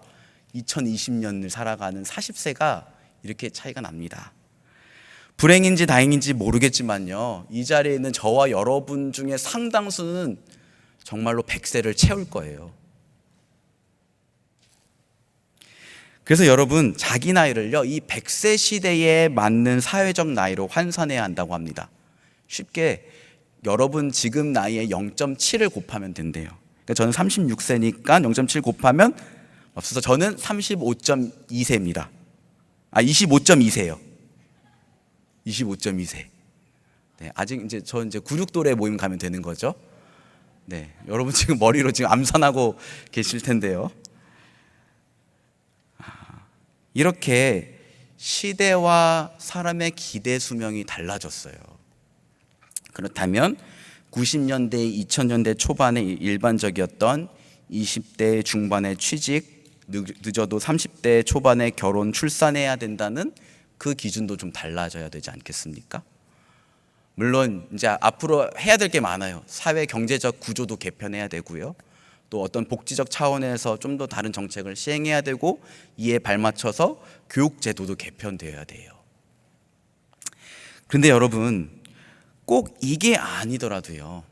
2020년을 살아가는 40세가 이렇게 차이가 납니다. 불행인지 다행인지 모르겠지만요, 이 자리에 있는 저와 여러분 중에 상당수는 정말로 100세를 채울 거예요. 그래서 여러분, 자기 나이를요 이 100세 시대에 맞는 사회적 나이로 환산해야 한다고 합니다. 쉽게 여러분 지금 나이에 0.7을 곱하면 된대요. 그러니까 저는 36세니까 0.7 곱하면 없어서 저는 35.2세입니다. 25.2세요. 25.2세. 네, 아직 저 96 또래 모임 가면 되는 거죠. 네, 여러분 지금 머리로 지금 암산하고 계실 텐데요. 이렇게 시대와 사람의 기대 수명이 달라졌어요. 그렇다면 90년대, 2000년대 초반에 일반적이었던 20대 중반의 취직, 늦어도 30대 초반에 결혼, 출산해야 된다는 그 기준도 좀 달라져야 되지 않겠습니까? 물론 이제 앞으로 해야 될 게 많아요. 사회 경제적 구조도 개편해야 되고요. 또 어떤 복지적 차원에서 좀 더 다른 정책을 시행해야 되고, 이에 발맞춰서 교육 제도도 개편되어야 돼요. 그런데 여러분, 꼭 이게 아니더라도요,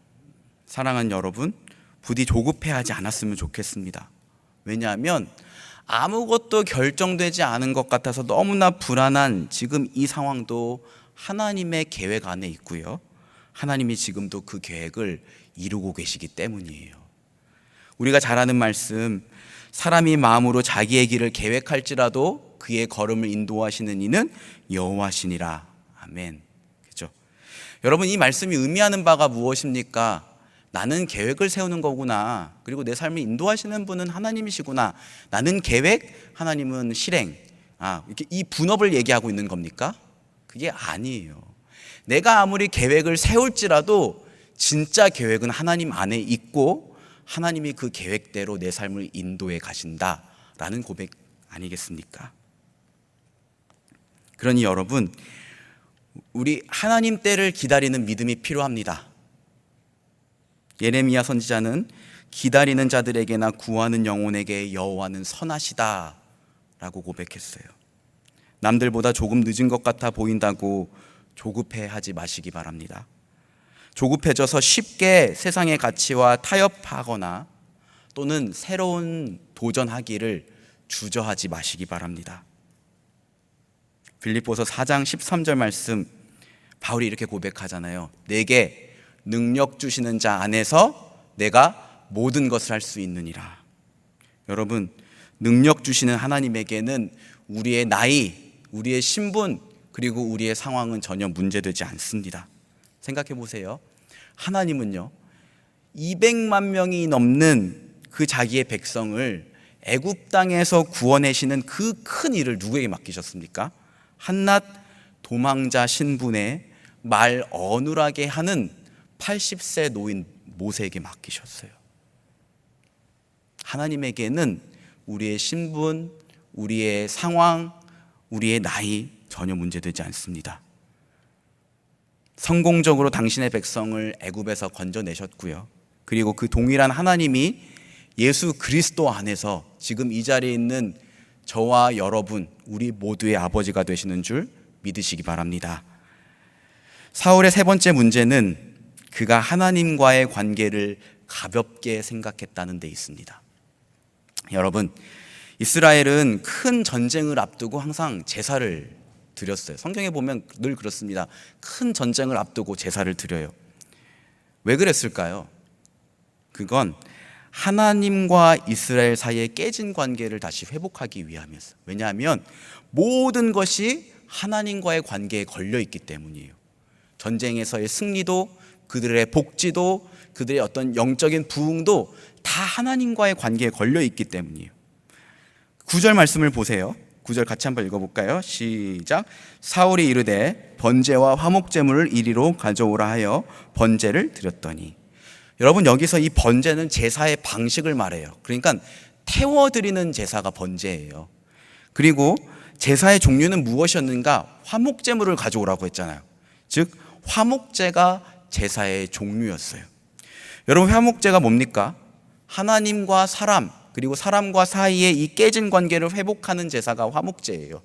사랑하는 여러분, 부디 조급해하지 않았으면 좋겠습니다. 왜냐하면 아무것도 결정되지 않은 것 같아서 너무나 불안한 지금 이 상황도 하나님의 계획 안에 있고요, 하나님이 지금도 그 계획을 이루고 계시기 때문이에요. 우리가 잘 아는 말씀, 사람이 마음으로 자기의 길을 계획할지라도 그의 걸음을 인도하시는 이는 여호와시니라. 아멘. 그렇죠? 여러분, 이 말씀이 의미하는 바가 무엇입니까? 나는 계획을 세우는 거구나. 그리고 내 삶을 인도하시는 분은 하나님이시구나. 나는 계획, 하나님은 실행. 이렇게 이 분업을 얘기하고 있는 겁니까? 그게 아니에요. 내가 아무리 계획을 세울지라도 진짜 계획은 하나님 안에 있고, 하나님이 그 계획대로 내 삶을 인도해 가신다라는 고백 아니겠습니까? 그러니 여러분, 우리 하나님 때를 기다리는 믿음이 필요합니다. 예레미야 선지자는 기다리는 자들에게나 구하는 영혼에게 여호와는 선하시다 라고 고백했어요. 남들보다 조금 늦은 것 같아 보인다고 조급해하지 마시기 바랍니다. 조급해져서 쉽게 세상의 가치와 타협하거나 또는 새로운 도전하기를 주저하지 마시기 바랍니다. 빌립보서 4장 13절 말씀, 바울이 이렇게 고백하잖아요. 내게 능력 주시는 자 안에서 내가 모든 것을 할 수 있느니라. 여러분, 능력 주시는 하나님에게는 우리의 나이, 우리의 신분, 그리고 우리의 상황은 전혀 문제되지 않습니다. 생각해 보세요. 하나님은요 200만 명이 넘는 그 자기의 백성을 애굽 땅에서 구원하시는 그 큰 일을 누구에게 맡기셨습니까? 한낱 도망자 신분의 말 어눌하게 하는 80세 노인 모세에게 맡기셨어요. 하나님에게는 우리의 신분, 우리의 상황, 우리의 나이 전혀 문제되지 않습니다. 성공적으로 당신의 백성을 애굽에서 건져내셨고요. 그리고 그 동일한 하나님이 예수 그리스도 안에서 지금 이 자리에 있는 저와 여러분, 우리 모두의 아버지가 되시는 줄 믿으시기 바랍니다. 사울의 세 번째 문제는 그가 하나님과의 관계를 가볍게 생각했다는 데 있습니다. 여러분, 이스라엘은 큰 전쟁을 앞두고 항상 제사를 드렸어요. 성경에 보면 늘 그렇습니다. 큰 전쟁을 앞두고 제사를 드려요. 왜 그랬을까요? 그건 하나님과 이스라엘 사이에 깨진 관계를 다시 회복하기 위함이었어요. 왜냐하면 모든 것이 하나님과의 관계에 걸려 있기 때문이에요. 전쟁에서의 승리도, 그들의 복지도, 그들의 어떤 영적인 부흥도 다 하나님과의 관계에 걸려 있기 때문이에요. 9절 말씀을 보세요. 9절 같이 한번 읽어볼까요? 시작. 사울이 이르되 번제와 화목제물을 이리로 가져오라 하여 번제를 드렸더니. 여러분, 여기서 이 번제는 제사의 방식을 말해요. 그러니까 태워드리는 제사가 번제예요. 그리고 제사의 종류는 무엇이었는가? 화목제물을 가져오라고 했잖아요. 즉 화목제가 제사의 종류였어요. 여러분, 화목제가 뭡니까? 하나님과 사람, 그리고 사람과 사이의 이 깨진 관계를 회복하는 제사가 화목제예요.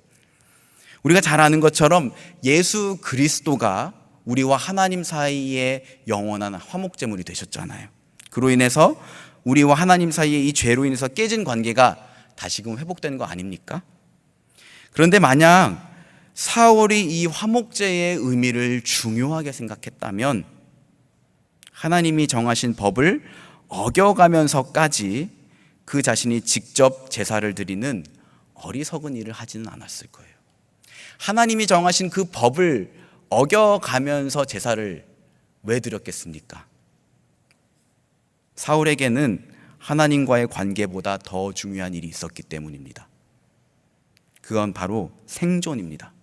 우리가 잘 아는 것처럼 예수 그리스도가 우리와 하나님 사이에 영원한 화목제물이 되셨잖아요. 그로 인해서 우리와 하나님 사이에 이 죄로 인해서 깨진 관계가 다시금 회복되는 거 아닙니까? 그런데 만약 사울이 이 화목제의 의미를 중요하게 생각했다면 하나님이 정하신 법을 어겨가면서까지 그 자신이 직접 제사를 드리는 어리석은 일을 하지는 않았을 거예요. 하나님이 정하신 그 법을 어겨가면서 제사를 왜 드렸겠습니까? 사울에게는 하나님과의 관계보다 더 중요한 일이 있었기 때문입니다. 그건 바로 생존입니다.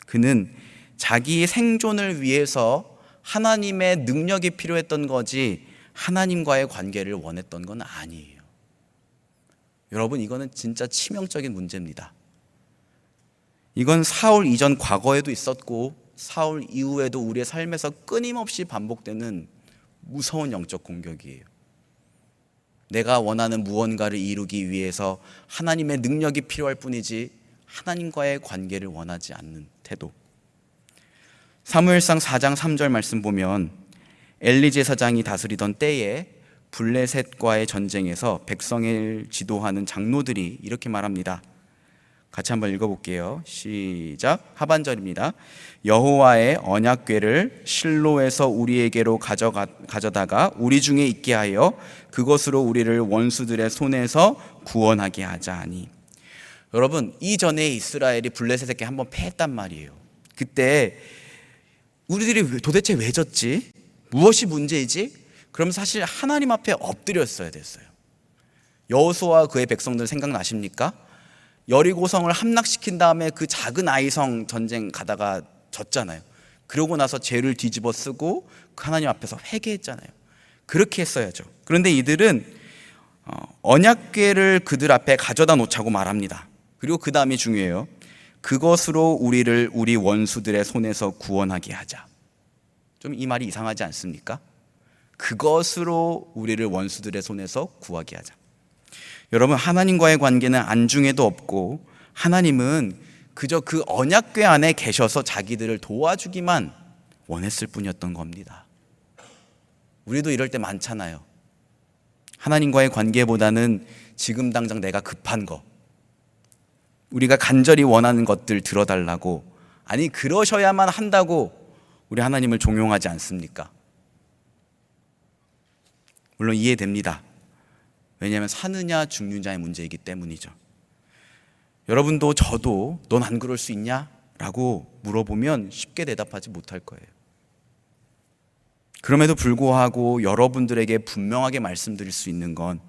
그는 자기의 생존을 위해서 하나님의 능력이 필요했던 거지 하나님과의 관계를 원했던 건 아니에요. 여러분, 이거는 진짜 치명적인 문제입니다. 이건 사울 이전 과거에도 있었고 사울 이후에도 우리의 삶에서 끊임없이 반복되는 무서운 영적 공격이에요. 내가 원하는 무언가를 이루기 위해서 하나님의 능력이 필요할 뿐이지 하나님과의 관계를 원하지 않는 태도. 사무엘상 4장 3절 말씀 보면 엘리 제사장이 다스리던 때에 블레셋과의 전쟁에서 백성을 지도하는 장로들이 이렇게 말합니다. 같이 한번 읽어볼게요. 시작. 하반절입니다. 여호와의 언약궤를 실로에서 우리에게로 가져다가 우리 중에 있게 하여 그것으로 우리를 원수들의 손에서 구원하게 하자 하니. 여러분, 이전에 이스라엘이 블레셋에게 한번 패했단 말이에요. 그때 우리들이 도대체 왜 졌지? 무엇이 문제이지? 그럼 사실 하나님 앞에 엎드렸어야 됐어요. 여호수아와 그의 백성들 생각나십니까? 여리고성을 함락시킨 다음에 그 작은 아이성 전쟁 가다가 졌잖아요. 그러고 나서 죄를 뒤집어 쓰고 하나님 앞에서 회개했잖아요. 그렇게 했어야죠. 그런데 이들은 언약궤를 그들 앞에 가져다 놓자고 말합니다. 그리고 그 다음이 중요해요. 그것으로 우리를 우리 원수들의 손에서 구원하게 하자. 좀 이 말이 이상하지 않습니까? 그것으로 우리를 원수들의 손에서 구하게 하자. 여러분, 하나님과의 관계는 안중에도 없고 하나님은 그저 그 언약궤 안에 계셔서 자기들을 도와주기만 원했을 뿐이었던 겁니다. 우리도 이럴 때 많잖아요. 하나님과의 관계보다는 지금 당장 내가 급한 거, 우리가 간절히 원하는 것들 들어달라고, 아니 그러셔야만 한다고 우리 하나님을 종용하지 않습니까? 물론 이해됩니다. 왜냐하면 사느냐 죽느냐의 문제이기 때문이죠. 여러분도 저도 넌 안 그럴 수 있냐? 라고 물어보면 쉽게 대답하지 못할 거예요. 그럼에도 불구하고 여러분들에게 분명하게 말씀드릴 수 있는 건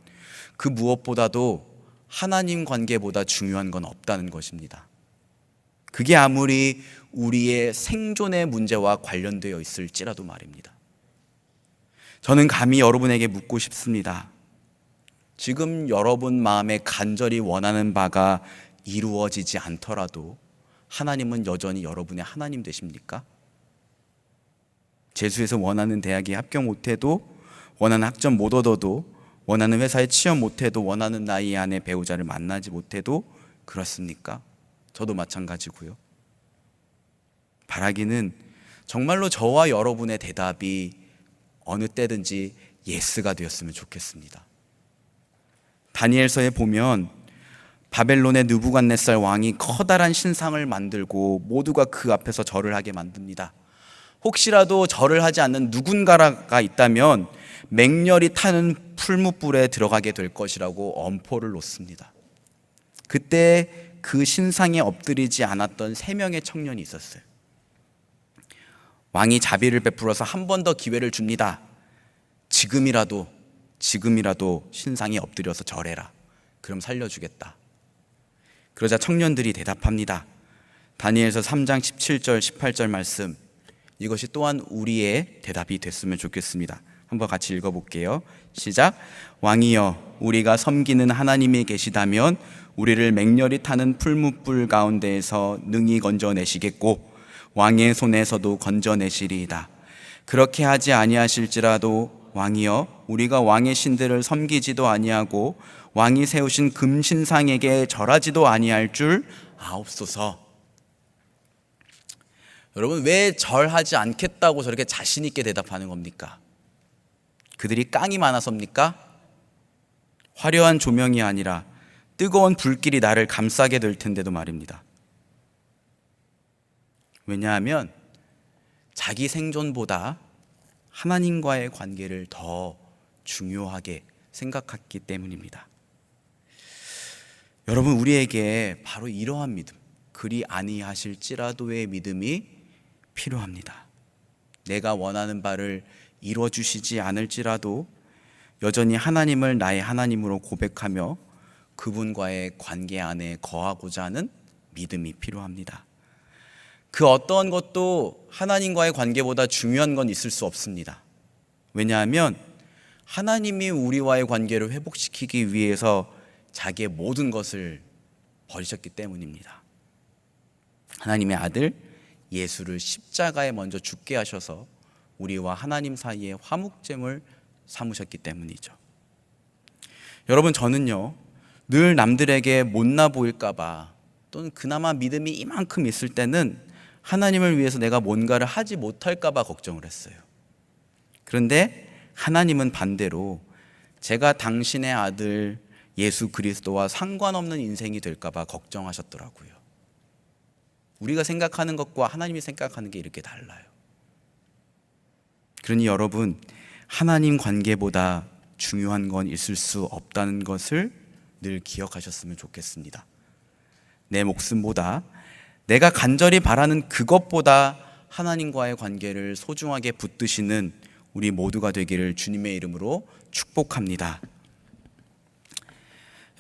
그 무엇보다도 하나님 관계보다 중요한 건 없다는 것입니다. 그게 아무리 우리의 생존의 문제와 관련되어 있을지라도 말입니다. 저는 감히 여러분에게 묻고 싶습니다. 지금 여러분 마음에 간절히 원하는 바가 이루어지지 않더라도 하나님은 여전히 여러분의 하나님 되십니까? 재수해서 원하는 대학에 합격 못해도, 원하는 학점 못 얻어도, 원하는 회사에 취업 못해도, 원하는 나이 안에 배우자를 만나지 못해도 그렇습니까? 저도 마찬가지고요. 바라기는 정말로 저와 여러분의 대답이 어느 때든지 예스가 되었으면 좋겠습니다. 다니엘서에 보면 바벨론의 느부갓네살 왕이 커다란 신상을 만들고 모두가 그 앞에서 절을 하게 만듭니다. 혹시라도 절을 하지 않는 누군가가 있다면 맹렬히 타는 풀무불에 들어가게 될 것이라고 엄포를 놓습니다. 그때 그 신상에 엎드리지 않았던 3명의 청년이 있었어요. 왕이 자비를 베풀어서 한 번 더 기회를 줍니다. 지금이라도 신상에 엎드려서 절해라. 그럼 살려주겠다. 그러자 청년들이 대답합니다. 다니엘서 3장 17절 18절 말씀, 이것이 또한 우리의 대답이 됐으면 좋겠습니다. 한번 같이 읽어볼게요. 시작. 왕이여, 우리가 섬기는 하나님이 계시다면 우리를 맹렬히 타는 풀무불 가운데에서 능히 건져내시겠고 왕의 손에서도 건져내시리이다. 그렇게 하지 아니하실지라도 왕이여, 우리가 왕의 신들을 섬기지도 아니하고 왕이 세우신 금신상에게 절하지도 아니할 줄 아옵소서. 여러분, 왜 절하지 않겠다고 저렇게 자신 있게 대답하는 겁니까? 그들이 깡이 많아서입니까? 화려한 조명이 아니라 뜨거운 불길이 나를 감싸게 될 텐데도 말입니다. 왜냐하면 자기 생존보다 하나님과의 관계를 더 중요하게 생각했기 때문입니다. 여러분, 우리에게 바로 이러한 믿음, 그리 아니하실지라도의 믿음이 필요합니다. 내가 원하는 바를 이루어주시지 않을지라도 여전히 하나님을 나의 하나님으로 고백하며 그분과의 관계 안에 거하고자 하는 믿음이 필요합니다. 그 어떤 것도 하나님과의 관계보다 중요한 건 있을 수 없습니다. 왜냐하면 하나님이 우리와의 관계를 회복시키기 위해서 자기의 모든 것을 버리셨기 때문입니다. 하나님의 아들 예수를 십자가에 먼저 죽게 하셔서 우리와 하나님 사이에 화목제물 삼으셨기 때문이죠. 여러분, 저는요, 늘 남들에게 못나 보일까봐, 또는 그나마 믿음이 이만큼 있을 때는 하나님을 위해서 내가 뭔가를 하지 못할까봐 걱정을 했어요. 그런데 하나님은 반대로 제가 당신의 아들 예수 그리스도와 상관없는 인생이 될까봐 걱정하셨더라고요. 우리가 생각하는 것과 하나님이 생각하는 게 이렇게 달라요. 그러니 여러분, 하나님 관계보다 중요한 건 있을 수 없다는 것을 늘 기억하셨으면 좋겠습니다. 내 목숨보다, 내가 간절히 바라는 그것보다 하나님과의 관계를 소중하게 붙드시는 우리 모두가 되기를 주님의 이름으로 축복합니다.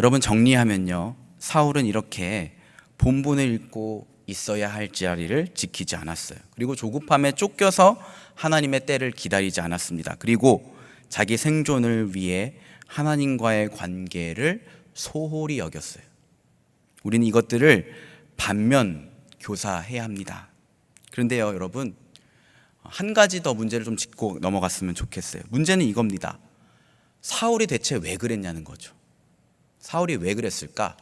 여러분, 정리하면요, 사울은 이렇게 본분을 읽고 있어야 할 자리를 지키지 않았어요. 그리고 조급함에 쫓겨서 하나님의 때를 기다리지 않았습니다. 그리고 자기 생존을 위해 하나님과의 관계를 소홀히 여겼어요. 우리는 이것들을 반면 교사해야 합니다. 그런데요, 여러분, 한 가지 더 문제를 좀 짚고 넘어갔으면 좋겠어요. 문제는 이겁니다. 사울이 대체 왜 그랬냐는 거죠. 사울이 왜 그랬을까?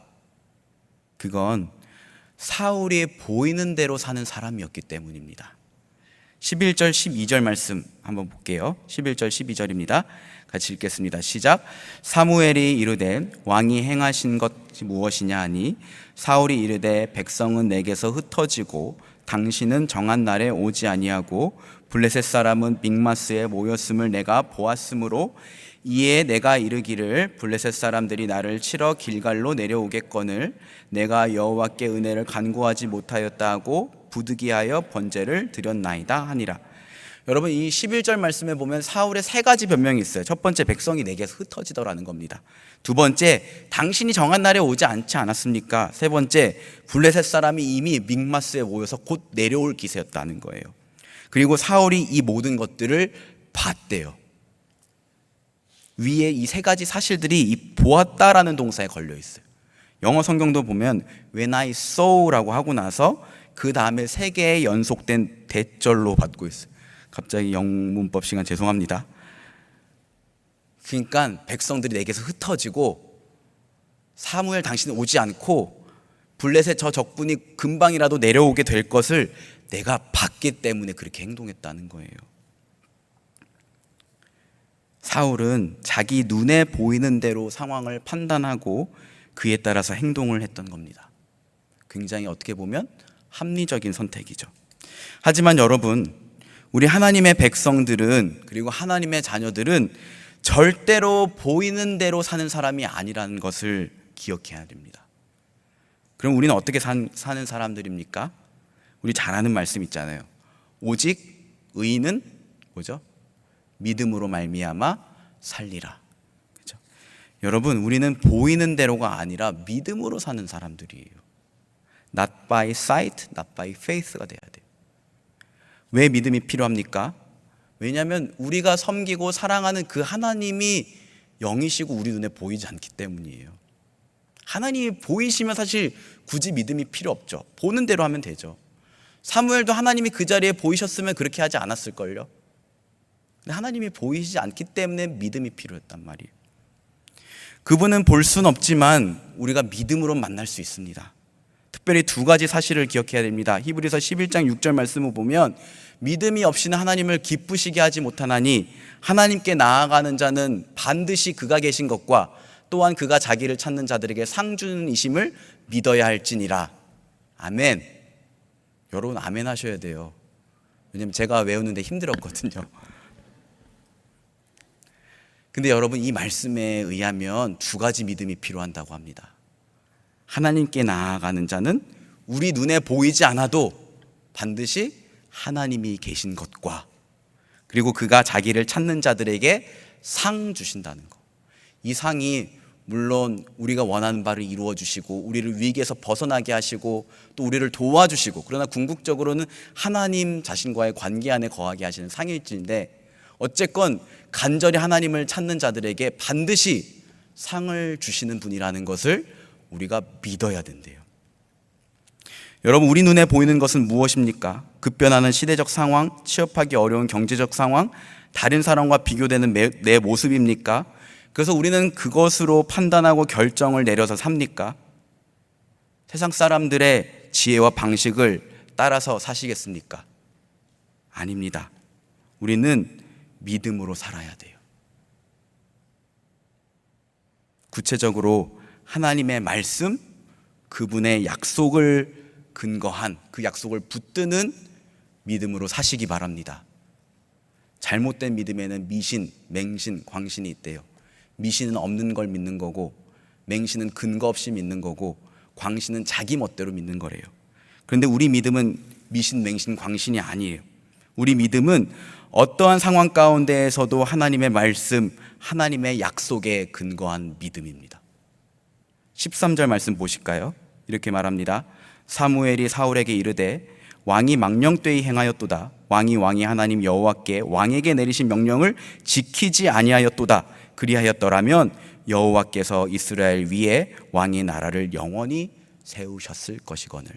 그건 사울이 보이는 대로 사는 사람이었기 때문입니다. 11절 12절 말씀 한번 볼게요. 11절 12절입니다. 같이 읽겠습니다. 시작. 사무엘이 이르되 왕이 행하신 것이 무엇이냐 하니 사울이 이르되 백성은 내게서 흩어지고 당신은 정한 날에 오지 아니하고 블레셋 사람은 믹마스에 모였음을 내가 보았으므로 이에 내가 이르기를 블레셋 사람들이 나를 치러 길갈로 내려오겠거늘 내가 여호와께 은혜를 간구하지 못하였다 하고 부득이하여 번제를 드렸나이다 하니라. 여러분, 이 11절 말씀에 보면 사울의 3가지 변명이 있어요. 첫 번째, 백성이 내게서 흩어지더라는 겁니다. 두 번째, 당신이 정한 날에 오지 않지 않았습니까? 세 번째, 블레셋 사람이 이미 믹마스에 모여서 곧 내려올 기세였다는 거예요. 그리고 사울이 이 모든 것들을 봤대요. 위에 이 3가지 사실들이 이 보았다라는 동사에 걸려 있어요. 영어 성경도 보면 When I saw라고 하고 나서 그 다음에 3개의 연속된 대절로 받고 있어요. 갑자기 영문법 시간 죄송합니다. 그러니까 백성들이 내게서 흩어지고 사무엘 당신은 오지 않고 블레셋 저 적군이 금방이라도 내려오게 될 것을 내가 봤기 때문에 그렇게 행동했다는 거예요. 사울은 자기 눈에 보이는 대로 상황을 판단하고 그에 따라서 행동을 했던 겁니다. 굉장히 어떻게 보면 합리적인 선택이죠. 하지만 여러분, 우리 하나님의 백성들은, 그리고 하나님의 자녀들은 절대로 보이는 대로 사는 사람이 아니라는 것을 기억해야 됩니다. 그럼 우리는 어떻게 사는 사람들입니까? 우리 잘 아는 말씀 있잖아요. 오직 의인은 뭐죠? 믿음으로 말미암아 살리라. 그렇죠? 여러분, 우리는 보이는 대로가 아니라 믿음으로 사는 사람들이에요. Not by sight, not by faith가 돼야 돼요. 왜 믿음이 필요합니까? 왜냐하면 우리가 섬기고 사랑하는 그 하나님이 영이시고 우리 눈에 보이지 않기 때문이에요. 하나님이 보이시면 사실 굳이 믿음이 필요 없죠. 보는 대로 하면 되죠. 사무엘도 하나님이 그 자리에 보이셨으면 그렇게 하지 않았을걸요. 근데 하나님이 보이시지 않기 때문에 믿음이 필요했단 말이에요. 그분은 볼 수는 없지만 우리가 믿음으로 만날 수 있습니다. 특별히 두 가지 사실을 기억해야 됩니다. 히브리서 11장 6절 말씀을 보면 믿음이 없이는 하나님을 기쁘시게 하지 못하나니 하나님께 나아가는 자는 반드시 그가 계신 것과 또한 그가 자기를 찾는 자들에게 상 주는 이심을 믿어야 할지니라. 아멘. 여러분 아멘 하셔야 돼요. 왜냐면 제가 외우는데 힘들었거든요. 근데 여러분, 이 말씀에 의하면 두 가지 믿음이 필요한다고 합니다. 하나님께 나아가는 자는 우리 눈에 보이지 않아도 반드시 하나님이 계신 것과, 그리고 그가 자기를 찾는 자들에게 상 주신다는 것. 이 상이 물론 우리가 원하는 바를 이루어 주시고 우리를 위기에서 벗어나게 하시고 또 우리를 도와주시고, 그러나 궁극적으로는 하나님 자신과의 관계 안에 거하게 하시는 상일지인데, 어쨌건 간절히 하나님을 찾는 자들에게 반드시 상을 주시는 분이라는 것을 우리가 믿어야 된대요. 여러분, 우리 눈에 보이는 것은 무엇입니까? 급변하는 시대적 상황, 취업하기 어려운 경제적 상황, 다른 사람과 비교되는 내 모습입니까? 그래서 우리는 그것으로 판단하고 결정을 내려서 삽니까? 세상 사람들의 지혜와 방식을 따라서 사시겠습니까? 아닙니다. 우리는 믿음으로 살아야 돼요. 구체적으로 하나님의 말씀, 그분의 약속을 근거한, 그 약속을 붙드는 믿음으로 사시기 바랍니다. 잘못된 믿음에는 미신, 맹신, 광신이 있대요. 미신은 없는 걸 믿는 거고, 맹신은 근거 없이 믿는 거고, 광신은 자기 멋대로 믿는 거래요. 그런데 우리 믿음은 미신, 맹신, 광신이 아니에요. 우리 믿음은 어떠한 상황 가운데에서도 하나님의 말씀, 하나님의 약속에 근거한 믿음입니다. 13절 말씀 보실까요? 이렇게 말합니다. 사무엘이 사울에게 이르되 왕이 망령되이 행하였도다. 왕이 하나님 여호와께 왕에게 내리신 명령을 지키지 아니하였도다. 그리하였더라면 여호와께서 이스라엘 위에 왕의 나라를 영원히 세우셨을 것이거늘.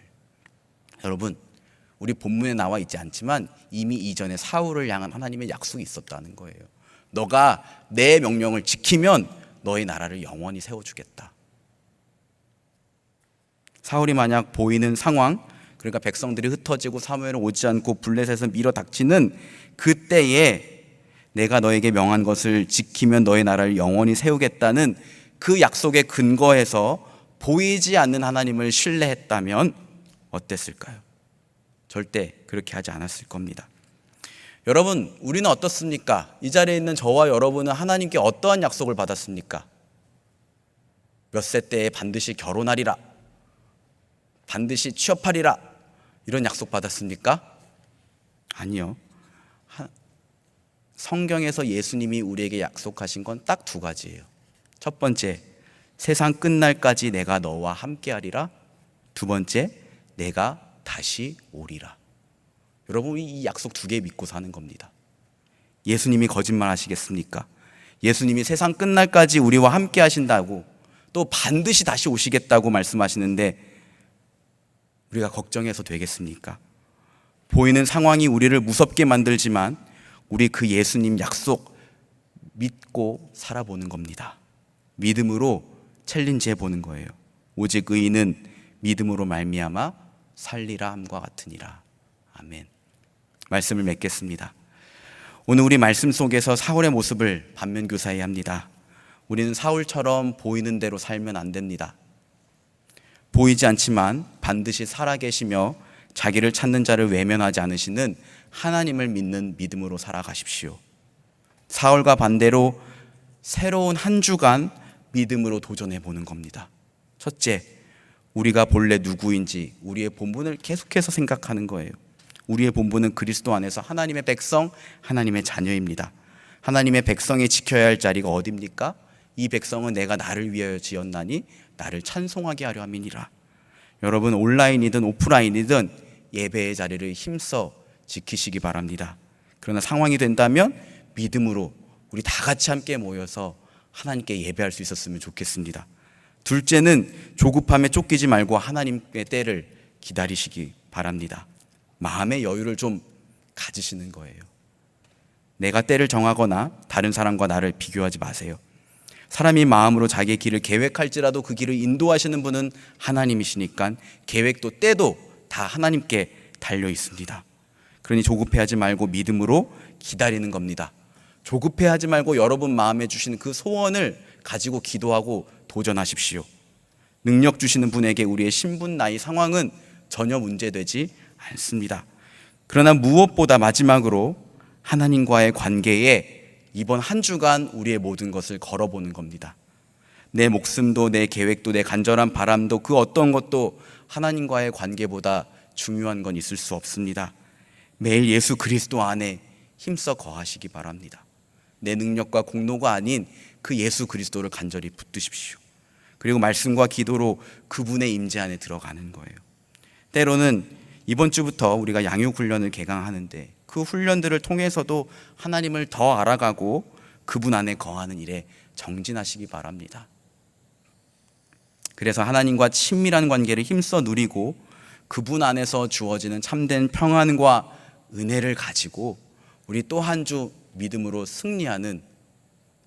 여러분, 우리 본문에 나와 있지 않지만 이미 이전에 사울을 향한 하나님의 약속이 있었다는 거예요. 너가 내 명령을 지키면 너의 나라를 영원히 세워주겠다. 사울이 만약 보이는 상황, 그러니까 백성들이 흩어지고 사무엘은 오지 않고 블레셋에서 밀어 닥치는 그때에 내가 너에게 명한 것을 지키면 너의 나라를 영원히 세우겠다는 그 약속에 근거해서 보이지 않는 하나님을 신뢰했다면 어땠을까요? 절대 그렇게 하지 않았을 겁니다. 여러분, 우리는 어떻습니까? 이 자리에 있는 저와 여러분은 하나님께 어떠한 약속을 받았습니까? 몇 세 때에 반드시 결혼하리라, 반드시 취업하리라, 이런 약속 받았습니까? 아니요. 성경에서 예수님이 우리에게 약속하신 건 딱 두 가지예요. 첫 번째, 세상 끝날까지 내가 너와 함께하리라. 두 번째, 내가 다시 오리라. 여러분, 이 약속 두 개 믿고 사는 겁니다. 예수님이 거짓말 하시겠습니까? 예수님이 세상 끝날까지 우리와 함께 하신다고, 또 반드시 다시 오시겠다고 말씀하시는데 우리가 걱정해서 되겠습니까? 보이는 상황이 우리를 무섭게 만들지만 우리 그 예수님 약속 믿고 살아보는 겁니다. 믿음으로 챌린지 해보는 거예요. 오직 의인은 믿음으로 말미암아 살리라 함과 같으니라. 아멘. 말씀을 맺겠습니다. 오늘 우리 말씀 속에서 사울의 모습을 반면교사해야 합니다. 우리는 사울처럼 보이는 대로 살면 안 됩니다. 보이지 않지만 반드시 살아계시며 자기를 찾는 자를 외면하지 않으시는 하나님을 믿는 믿음으로 살아가십시오. 사울과 반대로 새로운 한 주간 믿음으로 도전해 보는 겁니다. 첫째, 우리가 본래 누구인지 우리의 본분을 계속해서 생각하는 거예요. 우리의 본분은 그리스도 안에서 하나님의 백성, 하나님의 자녀입니다. 하나님의 백성이 지켜야 할 자리가 어디입니까? 이 백성은 내가 나를 위하여 지었나니 나를 찬송하게 하려 함이니라. 여러분, 온라인이든 오프라인이든 예배의 자리를 힘써 지키시기 바랍니다. 그러나 상황이 된다면 믿음으로 우리 다 같이 함께 모여서 하나님께 예배할 수 있었으면 좋겠습니다. 둘째는 조급함에 쫓기지 말고 하나님의 때를 기다리시기 바랍니다. 마음의 여유를 좀 가지시는 거예요. 내가 때를 정하거나 다른 사람과 나를 비교하지 마세요. 사람이 마음으로 자기의 길을 계획할지라도 그 길을 인도하시는 분은 하나님이시니까 계획도 때도 다 하나님께 달려 있습니다. 그러니 조급해하지 말고 믿음으로 기다리는 겁니다. 조급해하지 말고 여러분 마음에 주시는 그 소원을 가지고 기도하고 도전하십시오. 능력 주시는 분에게 우리의 신분, 나이, 상황은 전혀 문제되지 않습니다. 그러나 무엇보다 마지막으로 하나님과의 관계에 이번 한 주간 우리의 모든 것을 걸어보는 겁니다. 내 목숨도 내 계획도 내 간절한 바람도 그 어떤 것도 하나님과의 관계보다 중요한 건 있을 수 없습니다. 매일 예수 그리스도 안에 힘써 거하시기 바랍니다. 내 능력과 공로가 아닌 그 예수 그리스도를 간절히 붙드십시오. 그리고 말씀과 기도로 그분의 임재 안에 들어가는 거예요. 때로는 이번 주부터 우리가 양육 훈련을 개강하는데 그 훈련들을 통해서도 하나님을 더 알아가고 그분 안에 거하는 일에 정진하시기 바랍니다. 그래서 하나님과 친밀한 관계를 힘써 누리고 그분 안에서 주어지는 참된 평안과 은혜를 가지고 우리 또 한 주 믿음으로 승리하는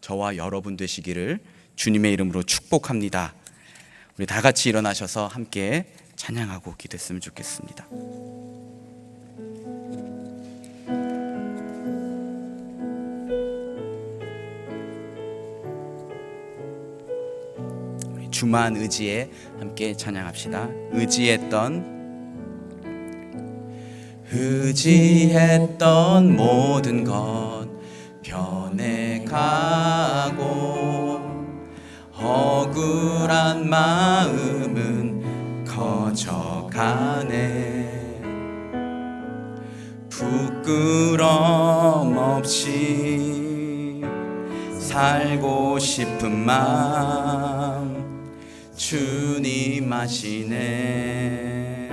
저와 여러분 되시기를 주님의 이름으로 축복합니다. 우리 다 같이 일어나셔서 함께 찬양하고 기도했으면 좋겠습니다. 우리 주만 의지에 함께 찬양합시다. 의지했던 모든 것 변해가고 억울한 마음은 커져가네. 부끄럼 없이 살고 싶은 마음 주님 아시네.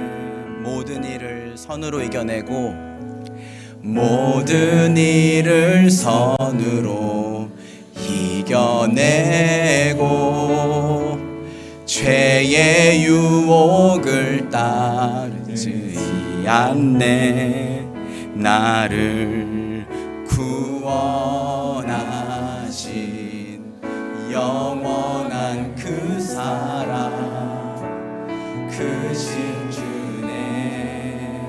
모든 일을 선으로 이겨내고 모든 일을 선으로 이겨내고 죄의 유혹을 따르지 않네. 나를 구원하신 영원한 그 사랑 크신 주네.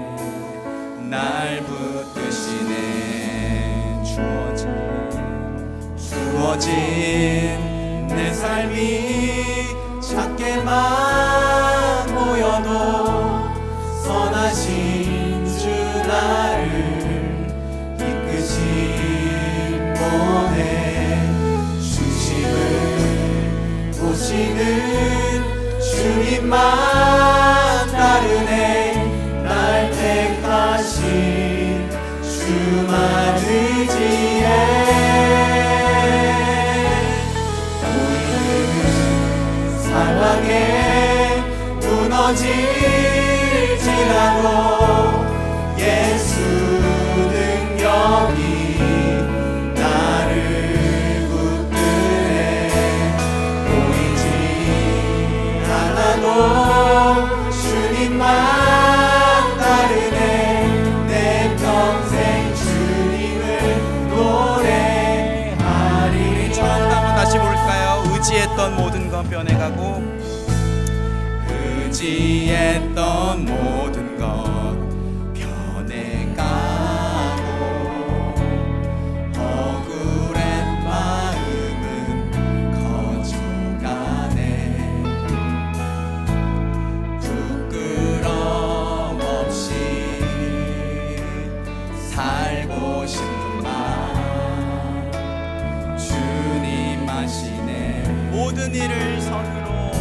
날 붙드시네. 주어진 내 삶이 작게만 보여도 선하신 주 나를 이끄신 몸에 중심을 보시는 주님만 따르네. 날 택하신 주만 의지해. 우리는 상황에 무너질지라도 예수 능력이 나를 붙드네. 보이지 않아도 의지했던 모든 것 변해가고 의지했던 모든 것 변해가고 억울한 마음은 거쳐가네. 부끄럼 없이 살고 싶은 마음 주님 아시네. 모든 일을 선으로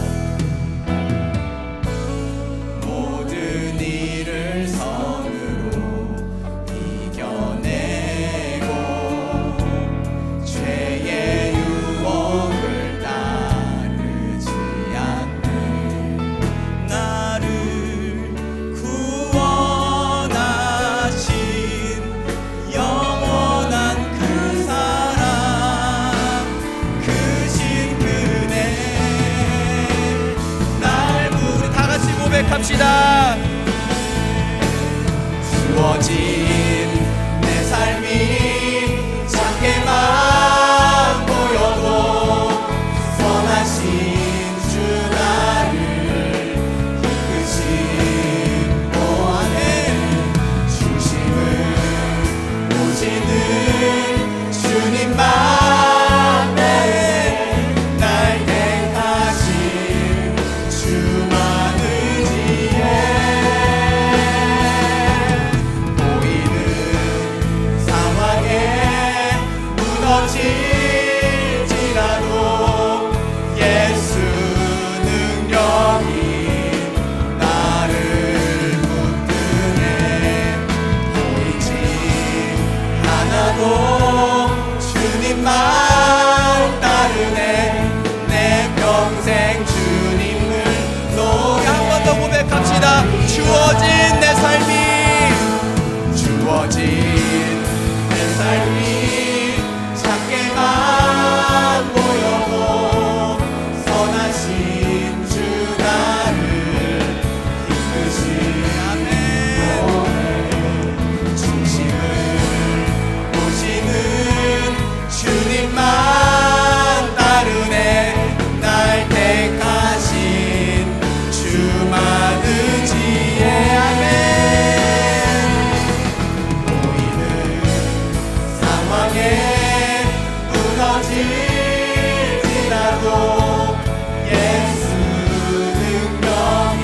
이겨내고 죄의 유혹을 따르지 않네. 나를 구원하신 영원한 그 사랑 크신 그네 날 우리 다 같이 고백합시다. 주어진 내 삶이 작게만 보여도 선하신 주 나를 이끄신 보아내. 중심을 보시는 주님만 날 택하신 주만 의지해. 무너질지라도 예수 능력이 나를 붙드네. 보이지 않아도 주님만 따르네. 내 평생 주님을 노래. 한 번 더 고백합시다. 주어진 내 삶이 주어진 내 삶이 작게만 보여도 선하신 주 나를 이끄신 아멘. 중심을 보시는 주님만 따르네. 날 택하신 주만 의지해. 아멘. 무너질지라도 예수 능력이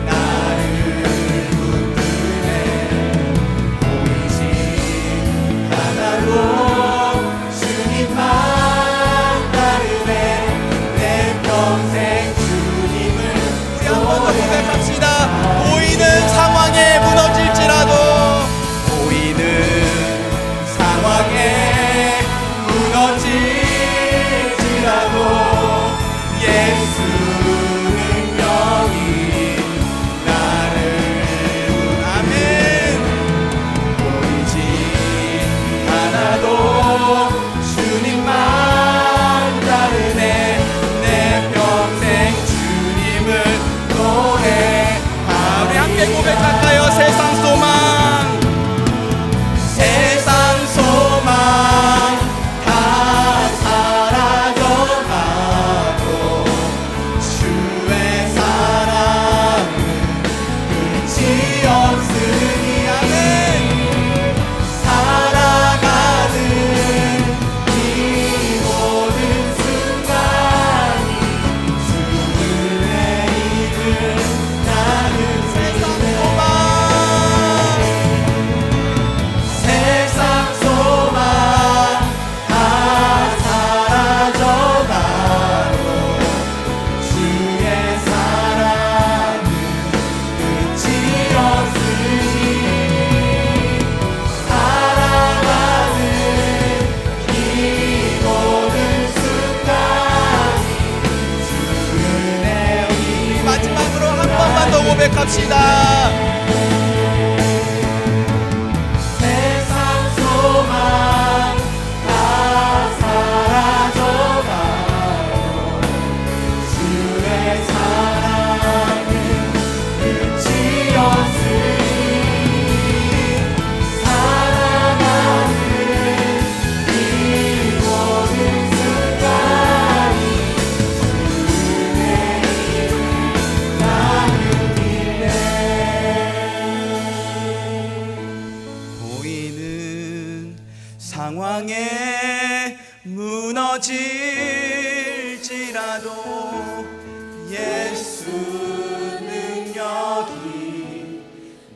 나를 붙드네. 보이지 않아도 주님만 따르네. 내 평생 주님을. 우리 한 번 더 고백합시다. 보이는 상황에 무너질지라도 보이는 상황에 무너질지라도 예수 능력이 나를 아멘. 보이지 않아도 주님만 따르네. 내 평생 주님을 노래하. 우리 함께 고백할까요? 세상 소망 세상 소망 다 사라져가고 주의 사랑은 끝이 없으니 아멘. 살아가는 이 모든 순간이 주의 이름 나는 세상 소망 세상 소망 다 사라져가고 주의 사랑은 끝이 없으니 살아가는 이 모든 순간이 주의 은혜. 마지막으로 한 번만 더 고백합시다. 세상 소망 다 사라져가고 주의 사랑은 끝이 없으니 살아가는 이 모든 순간이 상황에 무너질지라도 예수 능력이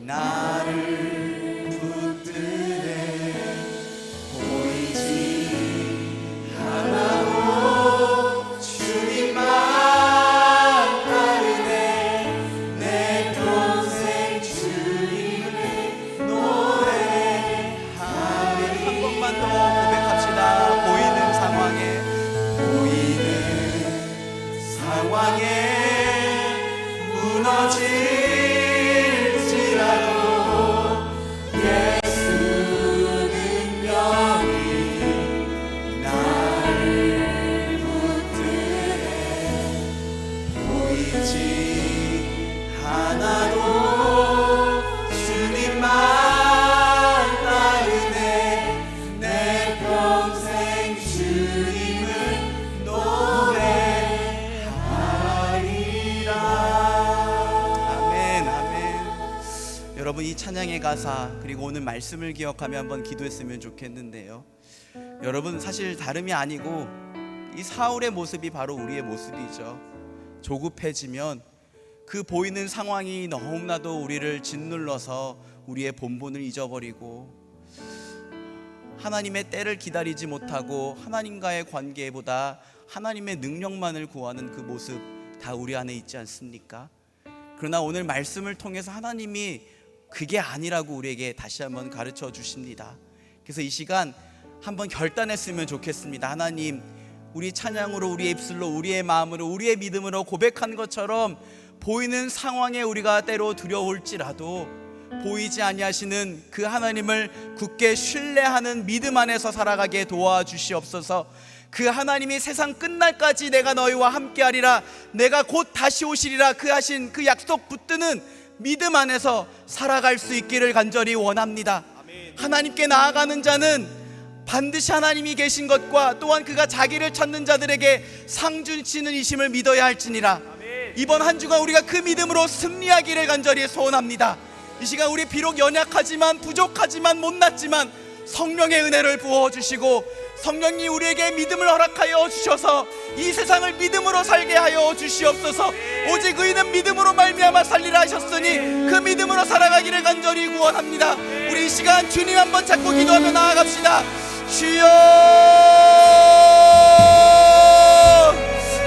나를 붙드네. 보이지 않아도 주님만 따르네. 내 평생 주님을 노래하리. 한 번만 더 고백합시다. 보이는 상황에 무너질지라도 예수 능력이 나를 붙드네. 보이지 않아도 주님만 따르네. 내 평생 주님을 노래하리라. 여러분, 이 찬양의 가사 그리고 오늘 말씀을 기억하며 한번 기도했으면 좋겠는데요. 여러분, 사실 다름이 아니고 이 사울의 모습이 바로 우리의 모습이죠. 조급해지면 그 보이는 상황이 너무나도 우리를 짓눌러서 우리의 본분을 잊어버리고 하나님의 때를 기다리지 못하고 하나님과의 관계보다 하나님의 능력만을 구하는 그 모습 다 우리 안에 있지 않습니까? 그러나 오늘 말씀을 통해서 하나님이 그게 아니라고 우리에게 다시 한번 가르쳐 주십니다. 그래서 이 시간 한번 결단했으면 좋겠습니다. 하나님, 우리 찬양으로, 우리의 입술로, 우리의 마음으로, 우리의 믿음으로 고백한 것처럼 보이는 상황에 우리가 때로 두려울지라도 보이지 아니하시는 그 하나님을 굳게 신뢰하는 믿음 안에서 살아가게 도와주시옵소서. 그 하나님이 세상 끝날까지 내가 너희와 함께하리라, 내가 곧 다시 오시리라 그 하신 그 약속 붙드는 믿음 안에서 살아갈 수 있기를 간절히 원합니다. 하나님께 나아가는 자는 반드시 하나님이 계신 것과 또한 그가 자기를 찾는 자들에게 상 주시는 이심을 믿어야 할지니라. 이번 한 주간 우리가 그 믿음으로 승리하기를 간절히 소원합니다. 이 시간 우리 비록 연약하지만 부족하지만 못났지만 성령의 은혜를 부어주시고 성령이 우리에게 믿음을 허락하여 주셔서 이 세상을 믿음으로 살게 하여 주시옵소서. 오직 의인은 믿음으로 말미암아 살리라 하셨으니 그 믿음으로 살아가기를 간절히 구원합니다. 우리 이 시간 주님 한번 잡고 기도하며 나아갑시다. 주여,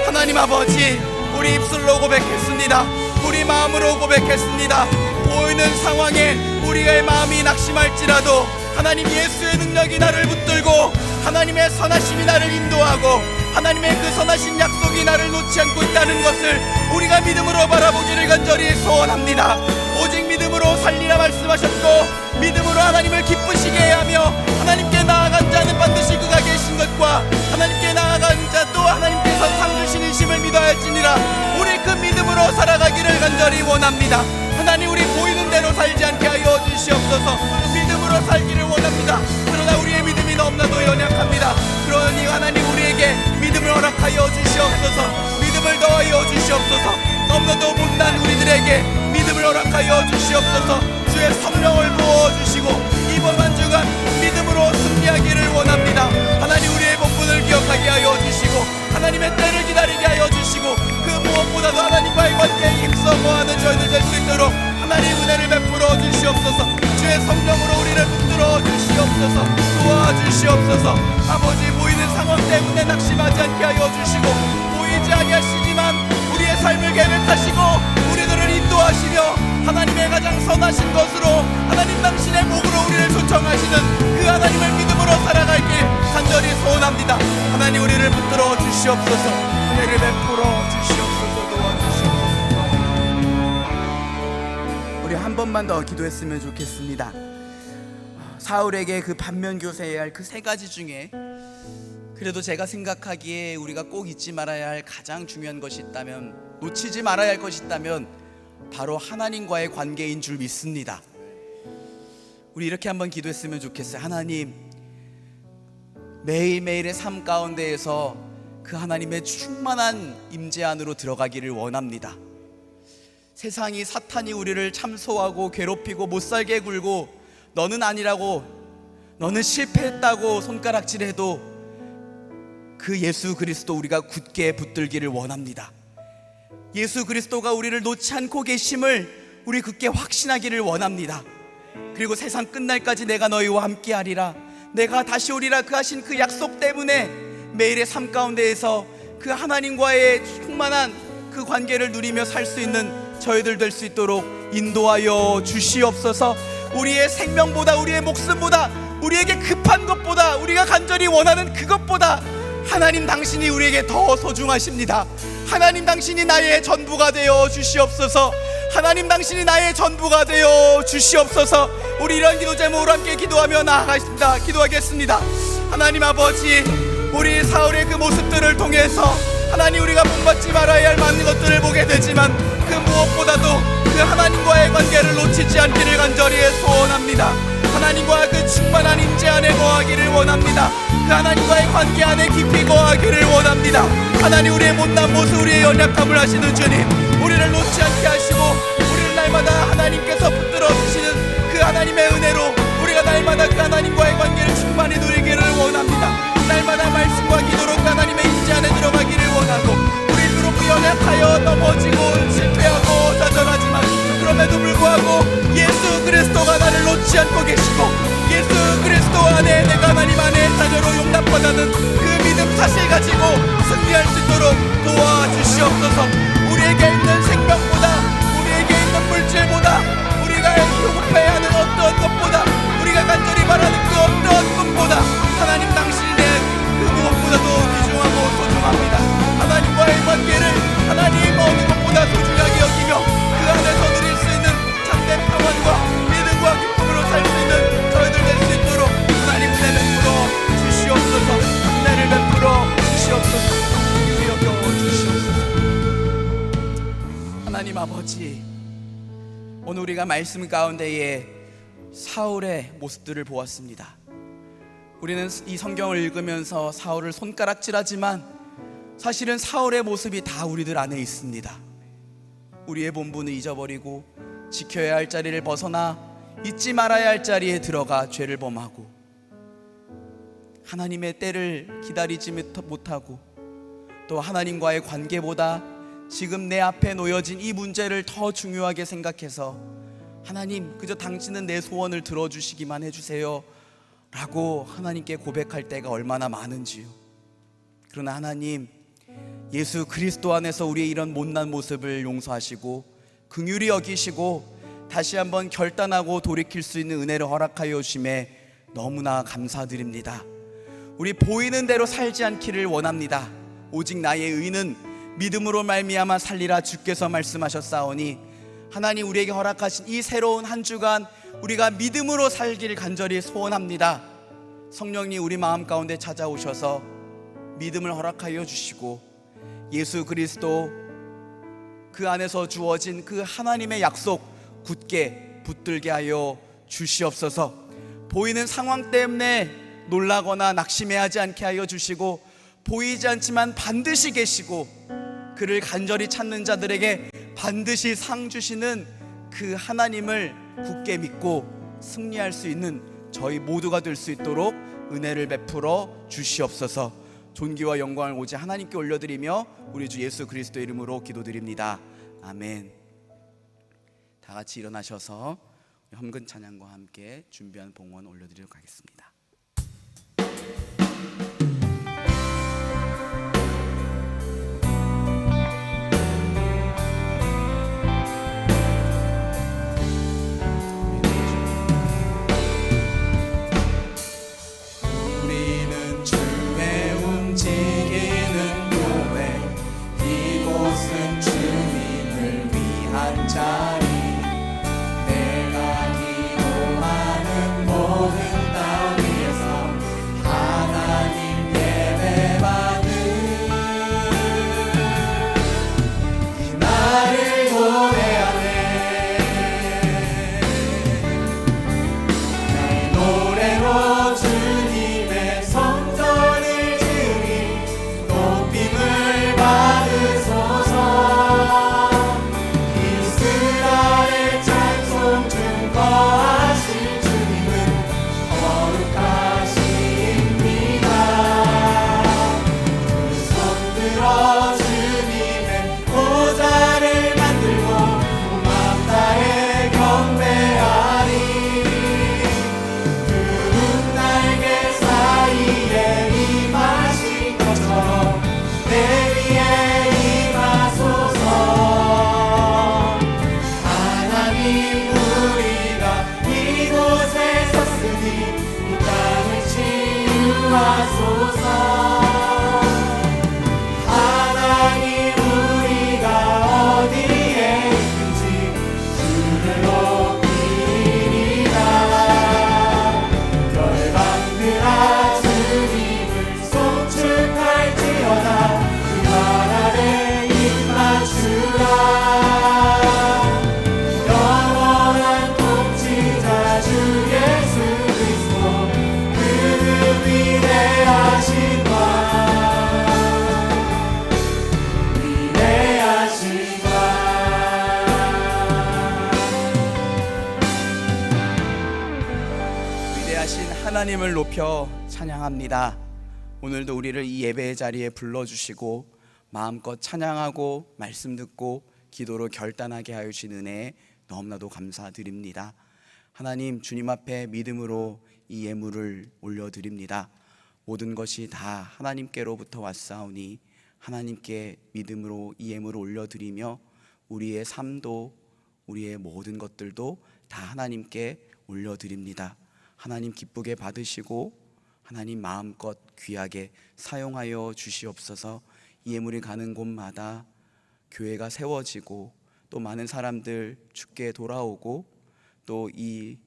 하나님 아버지, 우리 입술로 고백했습니다. 우리 마음으로 고백했습니다. 보이는 상황에 우리의 마음이 낙심할지라도 하나님 예수의 능력이 나를 붙들고 하나님의 선하심이 나를 인도하고 하나님의 그 선하신 약속이 나를 놓지 않고 있다는 것을 우리가 믿음으로 바라보기를 간절히 소원합니다. 오직 믿음으로 살리라 말씀하셨고 믿음으로 하나님을 기쁘시게 하며 하나님께 나아간 자는 반드시 그가 계신 것과 하나님께 나아간 자도 하나님께서 상 주시는 심을 믿어야 할지니라. 우리 그 믿음으로 살아가기를 간절히 원합니다. 하나님, 우리 보이는 대로 살지 않게 하여 주시옵소서. 믿음으로 살기를 원합니다. 그러나 우리의 믿음이 너무나도 연약합니다. 그러니 하나님, 우리에게 믿음을 허락하여 주시옵소서. 믿음을 더하여 주시옵소서. 너무나도 못난 우리들에게 믿음을 허락하여 주시옵소서. 주의 성령을 부어주시고 이번 한 주간 믿음으로 승리하기를 원합니다. 하나님, 우리의 본분을 기억하게 하여 주시고 하나님의 때를 기다리게 하여 주시고 그 무엇보다도 하나님과의 관계에 힘써 거하는 저희들 될 수 있도록 하나님 은혜를 베풀어 주시옵소서. 주의 성령으로 우리를 붙들어 주시옵소서. 도와주시옵소서. 아버지, 보이는 상황 때문에 낙심하지 않게 하여 주시고 보이지 아니하시지만 우리의 삶을 계획하시고 우리들을 인도하시며 하나님의 가장 선하신 것으로 하나님 당신의 목으로 우리를 초청하시는 그 하나님을 믿음으로 살아갈 길 간절히 소원합니다. 하나님, 우리를 붙들어 주시옵소서. 은혜를 베풀어 주시옵소서. 도와주시옵소서. 우리 한 번만 더 기도했으면 좋겠습니다. 사울에게 그 반면 교사해야 할 그 세 가지 중에 그래도 제가 생각하기에 우리가 꼭 잊지 말아야 할 가장 중요한 것이 있다면, 놓치지 말아야 할 것이 있다면 바로 하나님과의 관계인 줄 믿습니다. 우리 이렇게 한번 기도했으면 좋겠어요. 하나님, 매일매일의 삶 가운데에서 그 하나님의 충만한 임재 안으로 들어가기를 원합니다. 세상이, 사탄이 우리를 참소하고 괴롭히고 못살게 굴고 너는 아니라고, 너는 실패했다고 손가락질해도 그 예수 그리스도 우리가 굳게 붙들기를 원합니다. 예수 그리스도가 우리를 놓지 않고 계심을 우리 굳게 확신하기를 원합니다. 그리고 세상 끝날까지 내가 너희와 함께 하리라, 내가 다시 오리라 그 하신 그 약속 때문에 매일의 삶 가운데에서 그 하나님과의 충만한 그 관계를 누리며 살 수 있는 저희들 될 수 있도록 인도하여 주시옵소서. 우리의 생명보다, 우리의 목숨보다, 우리에게 급한 것보다, 우리가 간절히 원하는 그것보다 하나님 당신이 우리에게 더 소중하십니다. 하나님 당신이 나의 전부가 되어 주시옵소서. 하나님 당신이 나의 전부가 되어 주시옵소서. 우리 이런 기도 제목으로 함께 기도하며 나아가겠습니다. 기도하겠습니다. 하나님 아버지, 우리 사울의 그 모습들을 통해서 하나님 우리가 본받지 말아야 할 많은 것들을 보게 되지만 그 무엇보다도 그 하나님과의 관계를 놓치지 않기를 간절히 소원합니다. 하나님과 그 충만한 임재 안에 거하기를 원합니다. 그 하나님과의 관계 안에 깊이 거하기를 원합니다. 하나님, 우리의 못난 모습, 우리의 연약함을 아시는 주님, 우리를 놓지 않게 하시고 우리를 날마다 하나님께서 붙들어 주시는 그 하나님의 은혜로 우리가 날마다 그 하나님과의 관계를 충만히 누리기를 원합니다. 날마다 말씀과 기도로 그 하나님의 임재 안에 들어가기를 원하고, 우리 비록 연약하여 넘어지고 실패하고 좌절하지만 그럼에도 불구하고 예수 그리스도가 나를 놓지 않고 계시고, 예수 그리스도 안에 내가 하나님 안에 자녀로 용납받아는 그 믿음 사실 가지고 승리할 수 있도록 도와주시옵소서. 우리에게 있는 생명보다, 우리에게 있는 물질보다, 우리가 교급해야 하는 어떤 것보다, 우리가 간절히 바라는 그 어떤 꿈보다 하나님 당신의 그 무엇보다도 귀중하고 소중합니다. 하나님과의 관계를 하나님 어느 것보다 소중하게 여기며 그 안에서 누릴 수 있는 참된 평안과 믿음과 기쁨으로 살 수 있는 저희들 될 수 있도록 하나님 은혜 베풀어 주시옵소서. 은혜를 베풀어 주시옵소서. 여겨 주시옵소서. 하나님 아버지, 오늘 우리가 말씀 가운데에 사울의 모습들을 보았습니다. 우리는 이 성경을 읽으면서 사울을 손가락질하지만 사실은 사울의 모습이 다 우리들 안에 있습니다. 우리의 본분을 잊어버리고 지켜야 할 자리를 벗어나 잊지 말아야 할 자리에 들어가 죄를 범하고, 하나님의 때를 기다리지 못하고, 또 하나님과의 관계보다 지금 내 앞에 놓여진 이 문제를 더 중요하게 생각해서 하나님, 그저 당신은 내 소원을 들어주시기만 해주세요 라고 하나님께 고백할 때가 얼마나 많은지요. 그러나 하나님, 예수 그리스도 안에서 우리의 이런 못난 모습을 용서하시고 긍휼히 여기시고 다시 한번 결단하고 돌이킬 수 있는 은혜를 허락하여 주심에 너무나 감사드립니다. 우리 보이는 대로 살지 않기를 원합니다. 오직 나의 의는 믿음으로 말미암아 살리라 주께서 말씀하셨사오니, 하나님 우리에게 허락하신 이 새로운 한 주간 우리가 믿음으로 살기를 간절히 소원합니다. 성령님 우리 마음 가운데 찾아오셔서 믿음을 허락하여 주시고 예수 그리스도 그 안에서 주어진 그 하나님의 약속 굳게 붙들게 하여 주시옵소서. 보이는 상황 때문에 놀라거나 낙심해하지 않게 하여 주시고, 보이지 않지만 반드시 계시고 그를 간절히 찾는 자들에게 반드시 상 주시는 그 하나님을 굳게 믿고 승리할 수 있는 저희 모두가 될 수 있도록 은혜를 베풀어 주시옵소서. 존귀와 영광을 오직 하나님께 올려드리며 우리 주 예수 그리스도 이름으로 기도드립니다. 아멘. 다 같이 일어나셔서 헌금 찬양과 함께 준비한 봉헌 올려드리도록 하겠습니다. 자리, 내가 기도하는 모든 땅 위에서 하나님 주하소서. 하나님 우리가 어디에 있든지 주를 높이리라. 열방들아 주님을 송축할지어다. 그 발 아래 입 맞추라. 영원한 통치자 주 예수 그리스도 그는 위대하신 위대하신 하나님을 높여 찬양합니다. 오늘도 우리를 이 예배의 자리에 불러주시고 마음껏 찬양하고 말씀 듣고 기도로 결단하게 하여 주신 은혜에 너무나도 감사드립니다. 하나님, 주님 앞에 믿음으로 이 예물을 올려드립니다. 모든 것이 다 하나님께로부터 왔사오니 하나님께 믿음으로 이 예물을 올려드리며 우리의 삶도 우리의 모든 것들도 다 하나님께 올려드립니다. 하나님 기쁘게 받으시고 하나님 마음껏 귀하게 사용하여 주시옵소서. 이 예물이 가는 곳마다 교회가 세워지고 또 많은 사람들 주께 돌아오고 또 이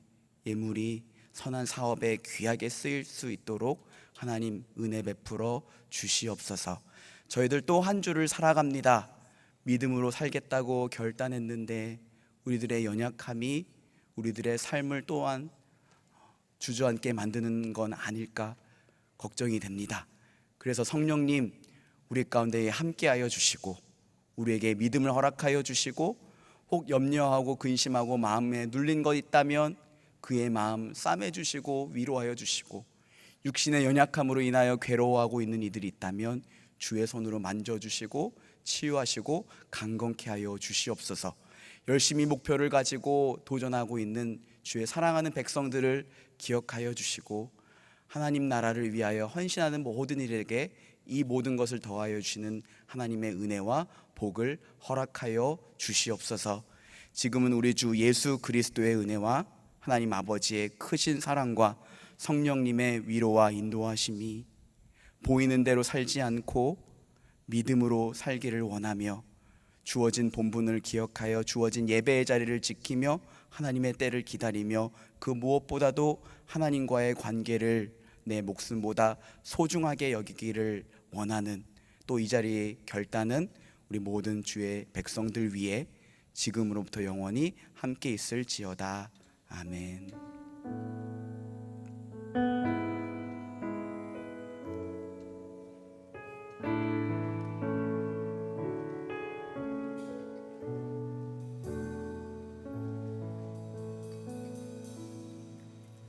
예물이 선한 사업에 귀하게 쓰일 수 있도록 하나님 은혜 베풀어 주시옵소서. 저희들 또 한 주를 살아갑니다. 믿음으로 살겠다고 결단했는데 우리들의 연약함이 우리들의 삶을 또한 주저앉게 만드는 건 아닐까 걱정이 됩니다. 그래서 성령님 우리 가운데 함께하여 주시고 우리에게 믿음을 허락하여 주시고 혹 염려하고 근심하고 마음에 눌린 것 있다면 그의 마음 싸매 주시고 위로하여 주시고 육신의 연약함으로 인하여 괴로워하고 있는 이들이 있다면 주의 손으로 만져주시고 치유하시고 강건케 하여 주시옵소서. 열심히 목표를 가지고 도전하고 있는 주의 사랑하는 백성들을 기억하여 주시고 하나님 나라를 위하여 헌신하는 모든 이들에게 이 모든 것을 더하여 주시는 하나님의 은혜와 복을 허락하여 주시옵소서. 지금은 우리 주 예수 그리스도의 은혜와 하나님 아버지의 크신 사랑과 성령님의 위로와 인도하심이 보이는 대로 살지 않고 믿음으로 살기를 원하며 주어진 본분을 기억하여 주어진 예배의 자리를 지키며 하나님의 때를 기다리며 그 무엇보다도 하나님과의 관계를 내 목숨보다 소중하게 여기기를 원하는 또 이 자리의 결단은 우리 모든 주의 백성들 위에 지금으로부터 영원히 함께 있을지어다. 아멘.